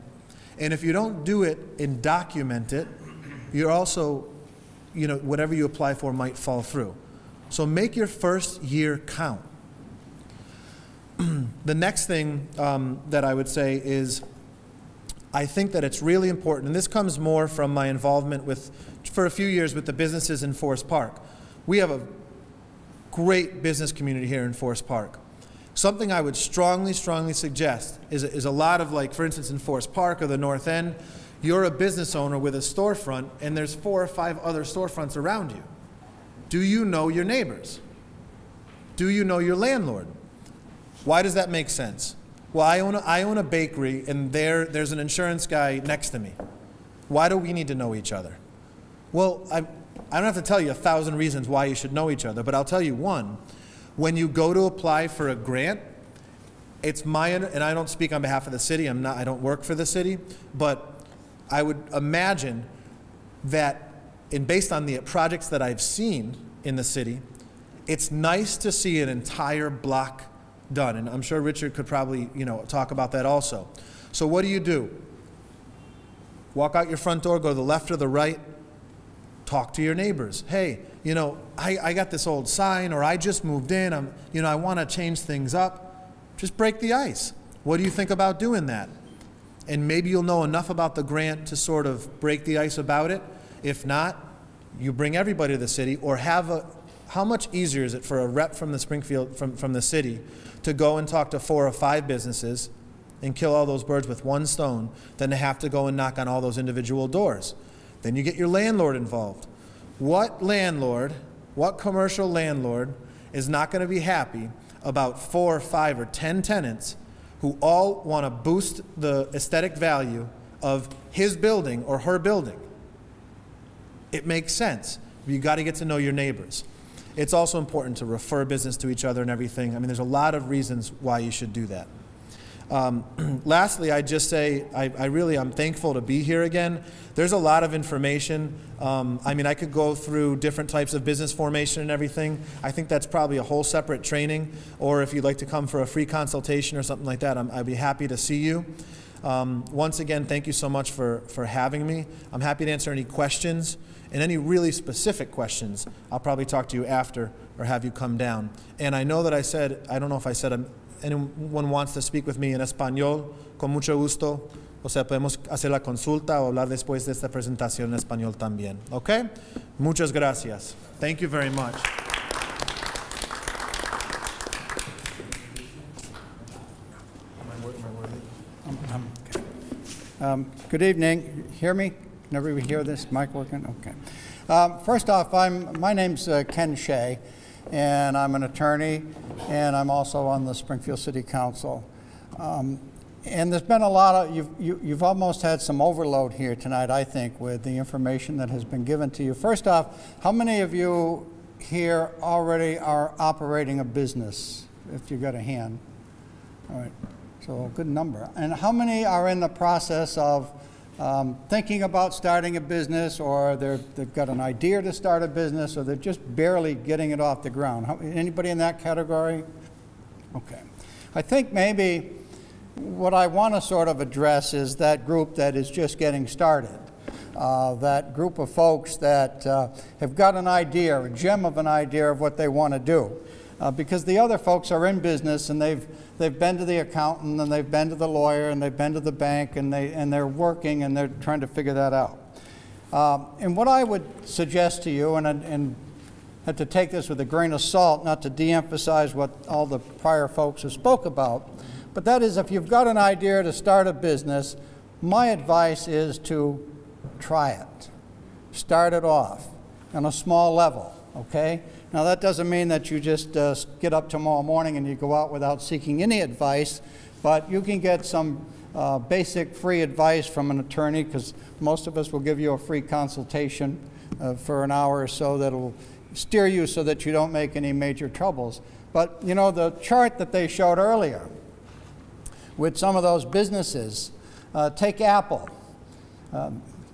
And if you don't do it and document it, you're also, whatever you apply for might fall through. So make your first year count. The next thing that I would say is, I think that it's really important, and this comes more from my involvement for a few years with the businesses in Forest Park. We have a great business community here in Forest Park. Something I would strongly suggest is a lot of, like, for instance, in Forest Park or the North End, you're a business owner with a storefront, and there's 4 or 5 other storefronts around you. Do you know your neighbors? Do you know your landlord? Why does that make sense? Well, I own a bakery, and there's an insurance guy next to me. Why do we need to know each other? Well, I don't have to tell you 1,000 reasons why you should know each other, but I'll tell you one. When you go to apply for a grant, it's and I don't speak on behalf of the city, I don't work for the city, but I would imagine that, and based on the projects that I've seen in the city, it's nice to see an entire block done, and I'm sure Richard could probably, talk about that also. So what do? Walk out your front door, go to the left or the right, talk to your neighbors. Hey, I got this old sign, or I just moved in, I want to change things up. Just break the ice. What do you think about doing that? And maybe you'll know enough about the grant to sort of break the ice about it. If not, you bring everybody to the city, or how much easier is it for a rep from the Springfield, from the city, to go and talk to 4 or 5 businesses and kill all those birds with one stone than to have to go and knock on all those individual doors? Then you get your landlord involved. What commercial landlord is not going to be happy about 4 or 5 or 10 tenants who all want to boost the aesthetic value of his building or her building? It makes sense. You got to get to know your neighbors. It's also important to refer business to each other and everything. I mean, there's a lot of reasons why you should do that. Lastly, I'd just say I'm thankful to be here again. There's a lot of information. I mean, I could go through different types of business formation and everything. I think that's probably a whole separate training, or if you'd like to come for a free consultation or something like that, I'd be happy to see you. Once again, thank you so much for having me. I'm happy to answer any questions, and any really specific questions, I'll probably talk to you after or have you come down. And I know that I don't know if I said, anyone wants to speak with me en español, con mucho gusto. O sea, podemos hacer la consulta o hablar después de esta presentación en español también. Okay? Muchas gracias. Thank you very much.
Good evening. Hear me? Can everybody hear this? Mic working? Okay. First off, my name's Ken Shea, and I'm an attorney, and I'm also on the Springfield City Council. And there's been a lot of, you've almost had some overload here tonight, I think, with the information that has been given to you. First off, how many of you here already are operating a business, if you got a hand? All right, so a good number. And how many are in the process of thinking about starting a business, or they've got an idea to start a business, or they're just barely getting it off the ground? Anybody in that category? Okay. I think maybe what I want to sort of address is that group that is just getting started. That group of folks that have got an idea, a gem of an idea of what they want to do. Because the other folks are in business, and they've been to the accountant, and they've been to the lawyer, and they've been to the bank, and they're working, and they're trying to figure that out. And what I would suggest to you, and to take this with a grain of salt, not to de-emphasize what all the prior folks have spoke about. But that is, if you've got an idea to start a business, my advice is to try it. Start it off on a small level, okay? Now that doesn't mean that you just get up tomorrow morning and you go out without seeking any advice, but you can get some basic free advice from an attorney, because most of us will give you a free consultation for an hour or so that will steer you so that you don't make any major troubles. But you know, the chart that they showed earlier with some of those businesses, take Apple.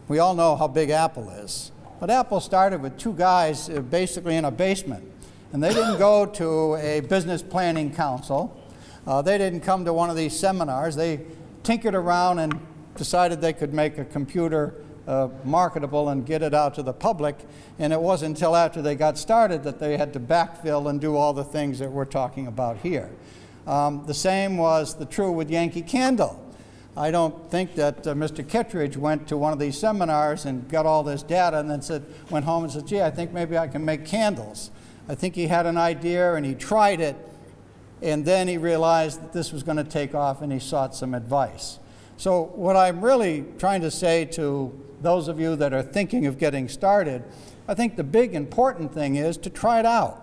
We all know how big Apple is. But Apple started with two guys basically in a basement. And they didn't go to a business planning council. They didn't come to one of these seminars. They tinkered around and decided they could make a computer marketable and get it out to the public. And it wasn't until after they got started that they had to backfill and do all the things that we're talking about here. The same was true with Yankee Candle. I don't think that Mr. Kittredge went to one of these seminars and got all this data and then went home and said, gee, I think maybe I can make candles. I think he had an idea and he tried it, and then he realized that this was going to take off and he sought some advice. So what I'm really trying to say to those of you that are thinking of getting started, I think the big important thing is to try it out,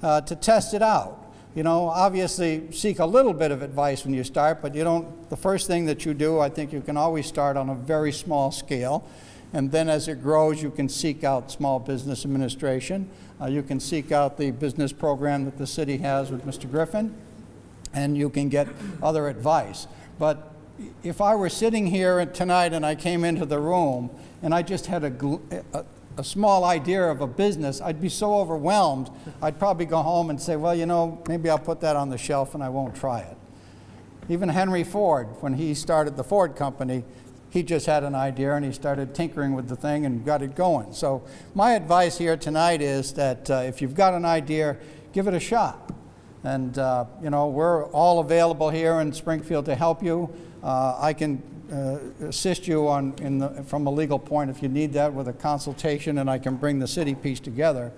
to test it out. You know, obviously seek a little bit of advice when you start, but you don't, the first thing that you do, I think you can always start on a very small scale. And then as it grows, you can seek out Small Business Administration. You can seek out the business program that the city has with Mr. Griffin, and you can get other advice. But if I were sitting here tonight and I came into the room and I just had a small idea of a business, I'd be so overwhelmed, I'd probably go home and say, well, you know, maybe I'll put that on the shelf and I won't try it. Even Henry Ford, when he started the Ford Company, he just had an idea and he started tinkering with the thing and got it going. So my advice here tonight is that if you've got an idea, give it a shot. And you know, we're all available here in Springfield to help you. I can assist you from a legal point if you need that with a consultation, and I can bring the city piece together.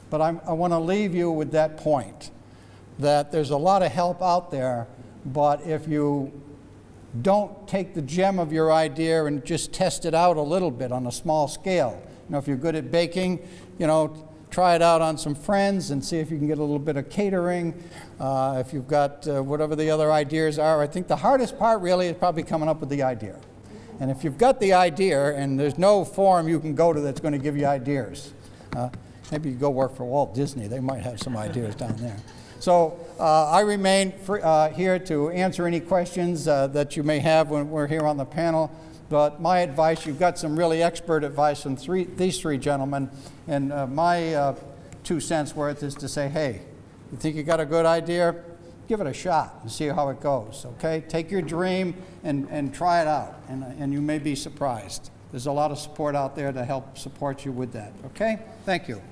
But I want to leave you with that point, that there's a lot of help out there, but if you don't take the gem of your idea and just test it out a little bit on a small scale. You know, if you're good at baking, you know, try it out on some friends and see if you can get a little bit of catering. If you've got whatever the other ideas are, I think the hardest part really is probably coming up with the idea. And if you've got the idea and there's no forum you can go to that's going to give you ideas, maybe you go work for Walt Disney. They might have some ideas down there. So I remain here to answer any questions that you may have when we're here on the panel. But my advice, you've got some really expert advice from these three gentlemen, and my 2 cents worth is to say, hey, you think you got a good idea? Give it a shot and see how it goes, okay? Take your dream and try it out, and you may be surprised. There's a lot of support out there to help support you with that, okay? Thank you.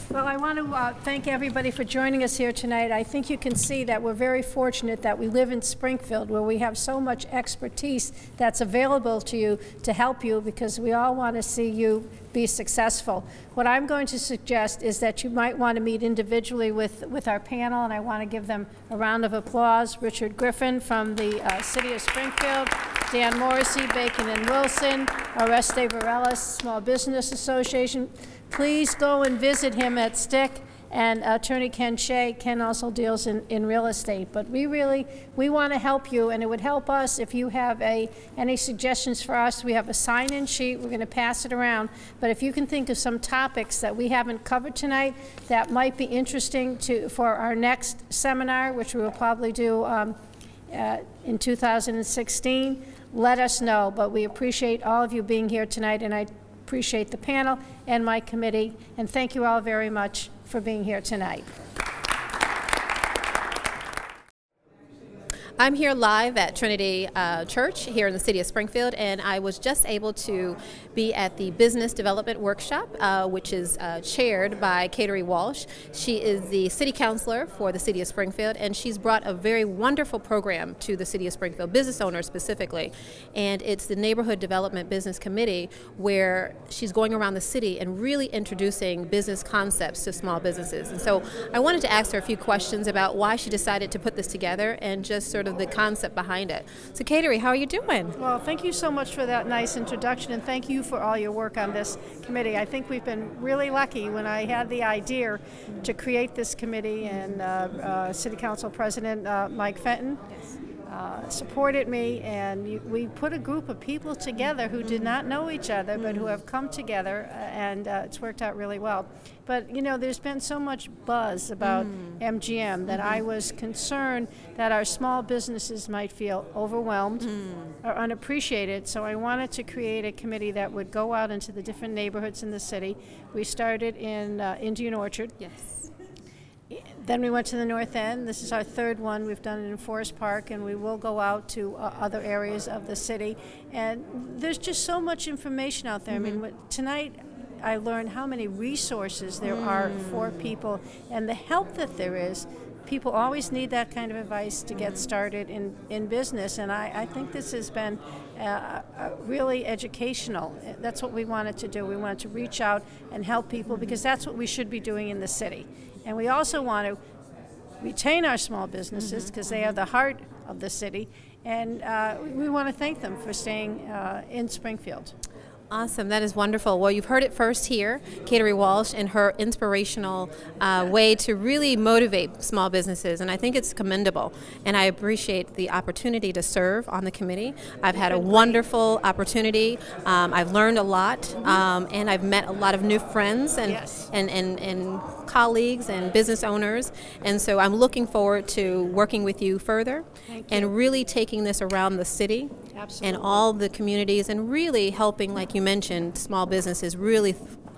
Well, I want to thank everybody for joining us here tonight. I think you can see that we're very fortunate that we live in Springfield, where we have so much expertise that's available to you to help you, because we all want to see you be successful. What I'm going to suggest is that you might want to meet individually with our panel, and I want to give them a round of applause. Richard Griffin from the City of Springfield, Dan Morrissey, Bacon and Wilson, Oreste Varela, Small Business Association. Please go and visit him at STIC, and Attorney Ken Shea. Ken also deals in real estate. But we want to help you, and it would help us if you have any suggestions for us. We have a sign-in sheet. We're going to pass it around. But if you can think of some topics that we haven't covered tonight that might be interesting for our next seminar, which we will probably do in 2016, let us know. But we appreciate all of you being here tonight, and I appreciate the panel and my committee, and thank you all very much for being here tonight.
I'm here live at Trinity Church here in the city of Springfield, and I was just able to be at the Business Development Workshop, which is chaired by Kateri Walsh. She is the city councilor for the city of Springfield, and she's brought a very wonderful program to the city of Springfield, business owners specifically, and it's the Neighborhood Development Business Committee, where she's going around the city and really introducing business concepts to small businesses. And so I wanted to ask her a few questions about why she decided to put this together and just sort of the concept behind it. So Kateri, how are you doing?
Well, thank you so much for that nice introduction, and thank you for all your work on this committee. I think we've been really lucky when I had the idea to create this committee, and City Council President Mike Fenton supported me, and we put a group of people together who did not know each other, but who have come together, and it's worked out really well. But, you know, there's been so much buzz about MGM that I was concerned that our small businesses might feel overwhelmed or unappreciated, so I wanted to create a committee that would go out into the different neighborhoods in the city. We started in Indian Orchard.
Yes.
Then we went to the North End. This is our third one. We've done it in Forest Park, and we will go out to other areas of the city. And there's just so much information out there. I mean, tonight I learned how many resources there are for people and the help that there is. People always need that kind of advice to get started in business, and I think this has been really educational. That's what we wanted to do. We wanted to reach out and help people, because that's what we should be doing in the city. And we also want to retain our small businesses, because they are the heart of the city, and we want to thank them for staying in Springfield.
Awesome, that is wonderful. Well, you've heard it first here, Kateri Walsh and her inspirational way to really motivate small businesses, and I think it's commendable. And I appreciate the opportunity to serve on the committee. I've had a wonderful opportunity. I've learned a lot, and I've met a lot of new friends and colleagues and business owners. And so I'm looking forward to working with you further and really taking this around the city.
Absolutely.
And all the communities, and really helping, like you mentioned, small businesses really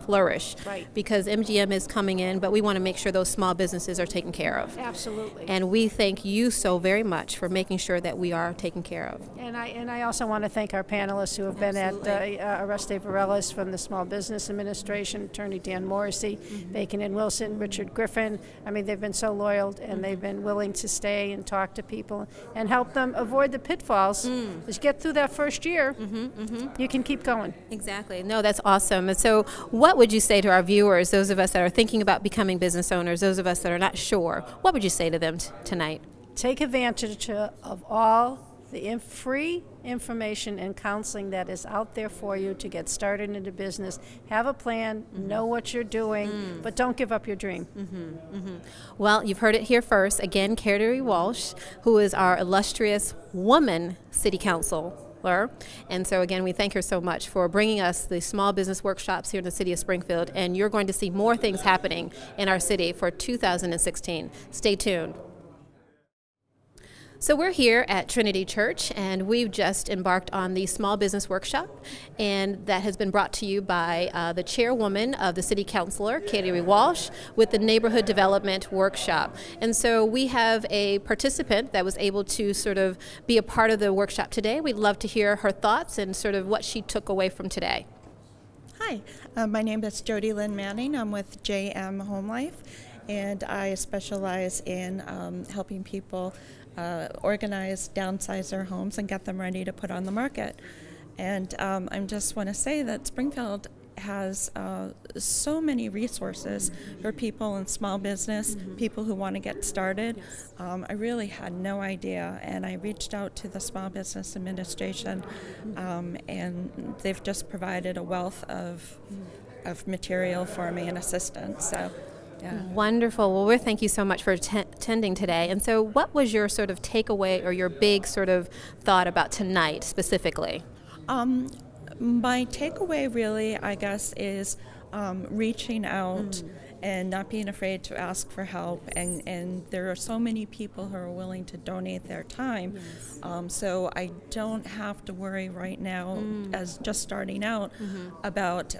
flourish.
Right.
Because MGM is coming in, but we want to make sure those small businesses are taken care of.
Absolutely.
And we thank you so very much for making sure that we are taken care of.
And I also want to thank our panelists who have been at Oreste Varela from the Small Business Administration, Attorney Dan Morrissey, Bacon and Wilson, Richard Griffin. I mean, they've been so loyal, and they've been willing to stay and talk to people and help them avoid the pitfalls. As you get through that first year, you can keep going.
Exactly. No, that's awesome. And so what would you say to our viewers, those of us that are thinking about becoming business owners, those of us that are not sure, what would you say to them tonight?
Take advantage of all the free information and counseling that is out there for you to get started into business. Have a plan, know what you're doing, but don't give up your dream.
Well, you've heard it here first. Again, Kateri Walsh, who is our illustrious woman city council. And so again, we thank her so much for bringing us the small business workshops here in the city of Springfield, and you're going to see more things happening in our city for 2016. Stay tuned. So we're here at Trinity Church, and we've just embarked on the Small Business Workshop, and that has been brought to you by the chairwoman of the City Councilor, Kateri Walsh, with the Neighborhood Development Workshop. And so we have a participant that was able to sort of be a part of the workshop today. We'd love to hear her thoughts and sort of what she took away from today.
Hi, my name is Jody Lynn Manning. I'm with JM Home Life, and I specialize in helping people organize, downsize their homes, and get them ready to put on the market. And I just want to say that Springfield has so many resources for people in small business, people who want to get started. I really had no idea, and I reached out to the Small Business Administration, and they've just provided a wealth of material for me and assistance. So. Yeah.
Wonderful. Well, we thank you so much for attending today. And so what was your sort of takeaway or your big sort of thought about tonight specifically?
My takeaway really, I guess, is reaching out and not being afraid to ask for help. And there are so many people who are willing to donate their time. So I don't have to worry right now, as just starting out, about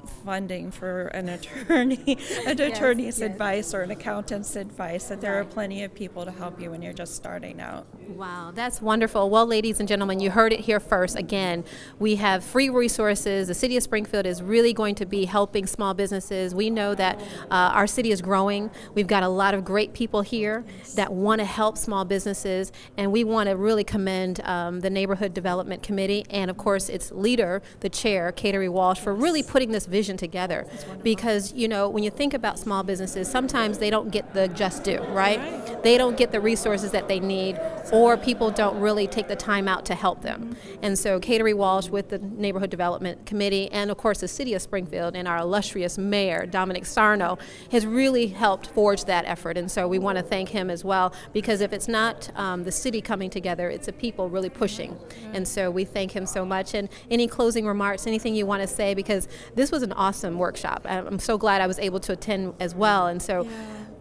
funding for an attorney, an attorney's advice or an accountant's advice, that there are plenty of people to help you when you're just starting out.
Wow, that's wonderful. Well, ladies and gentlemen, you heard it here first. Again, we have free resources. The City of Springfield is really going to be helping small businesses. We know that our city is growing. We've got a lot of great people here that want to help small businesses, and we want to really commend the Neighborhood Development Committee and, of course, its leader, the chair, Catering Walsh, for really putting this vision together. Because, you know, when you think about small businesses, sometimes they don't get the just due, right? They don't get the resources that they need, or people don't really take the time out to help them. And so Catering Walsh with the Neighborhood Development Committee and, of course, the City of Springfield and our illustrious mayor, Dominic Sarno, has really helped forge that effort. And so we want to thank him as well, because if it's not the city coming together, it's the people really pushing. And so we thank him so much. And any closing remarks, anything you want to say, because this was an awesome workshop. I'm so glad I was able to attend as well. And so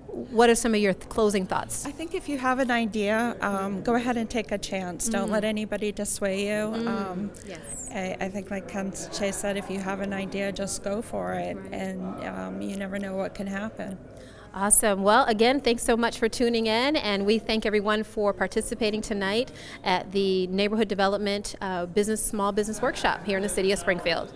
what are some of your closing thoughts?
I think if you have an idea, go ahead and take a chance. Don't let anybody dissuade you.
Yes.
I think like Ken-Che said, if you have an idea, just go for it. And you never know what can happen.
Awesome. Well, again, thanks so much for tuning in, and we thank everyone for participating tonight at the Neighborhood Development Small Business Workshop here in the City of Springfield.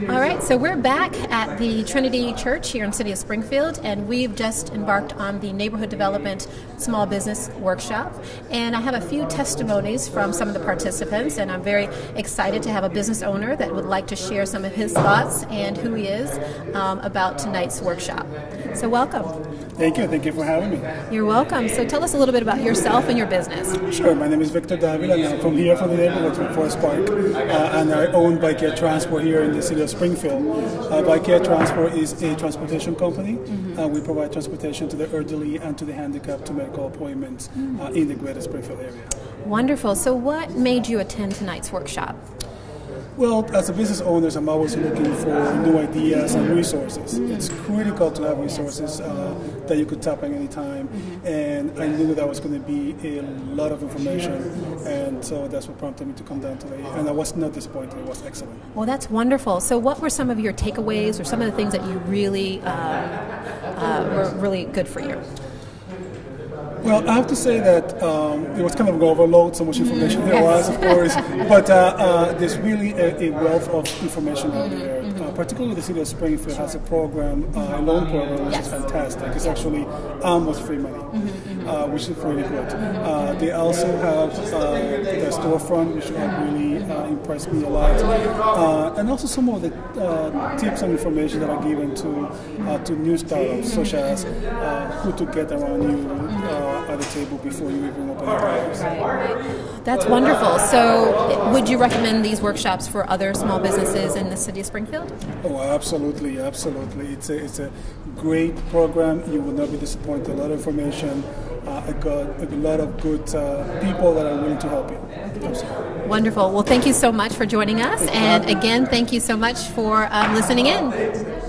All right, so we're back at the Trinity Church here in the City of Springfield, and we've just embarked on the Neighborhood Development Small Business Workshop. And I have a few testimonies from some of the participants, and I'm very excited to have a business owner that would like to share some of his thoughts and who he is about tonight's workshop. So welcome.
Thank you. Thank you for having me.
You're welcome. So tell us a little bit about yourself and your business.
Sure. My name is Victor Davila, and I'm from here, from the neighborhood, from Forest Park, and I own Bike Care Transport here in the City of Springfield. Bike Care Transport is a transportation company. We provide transportation to the elderly and to the handicapped to medical appointments in the greater Springfield area.
Wonderful. So what made you attend tonight's workshop?
Well, as a business owner, I'm always looking for new ideas and resources. It's critical to have resources that you could tap at any time, and I knew that was going to be a lot of information, and so that's what prompted me to come down today, and I was not disappointed. It was excellent.
Well, that's wonderful. So what were some of your takeaways or some of the things that you really were really good for you?
Well, I have to say that it was kind of an overload, so much information there was, of course, but there's really a wealth of information out there. Particularly the City of Springfield has a program, a loan program, which is fantastic. It's actually almost free money, which is really good. They also have the storefront, which really impressed me a lot. And also some of the tips and information that are given to new startups, such as who to get around you at the table before you even open your doors.
That's wonderful. So would you recommend these workshops for other small businesses in the City of Springfield?
Oh, absolutely, absolutely. It's a great program. You will not be disappointed. A lot of information. I got a lot of good people that are willing to help you. Absolutely.
Wonderful. Well, thank you so much for joining us. And again, thank you so much for listening in.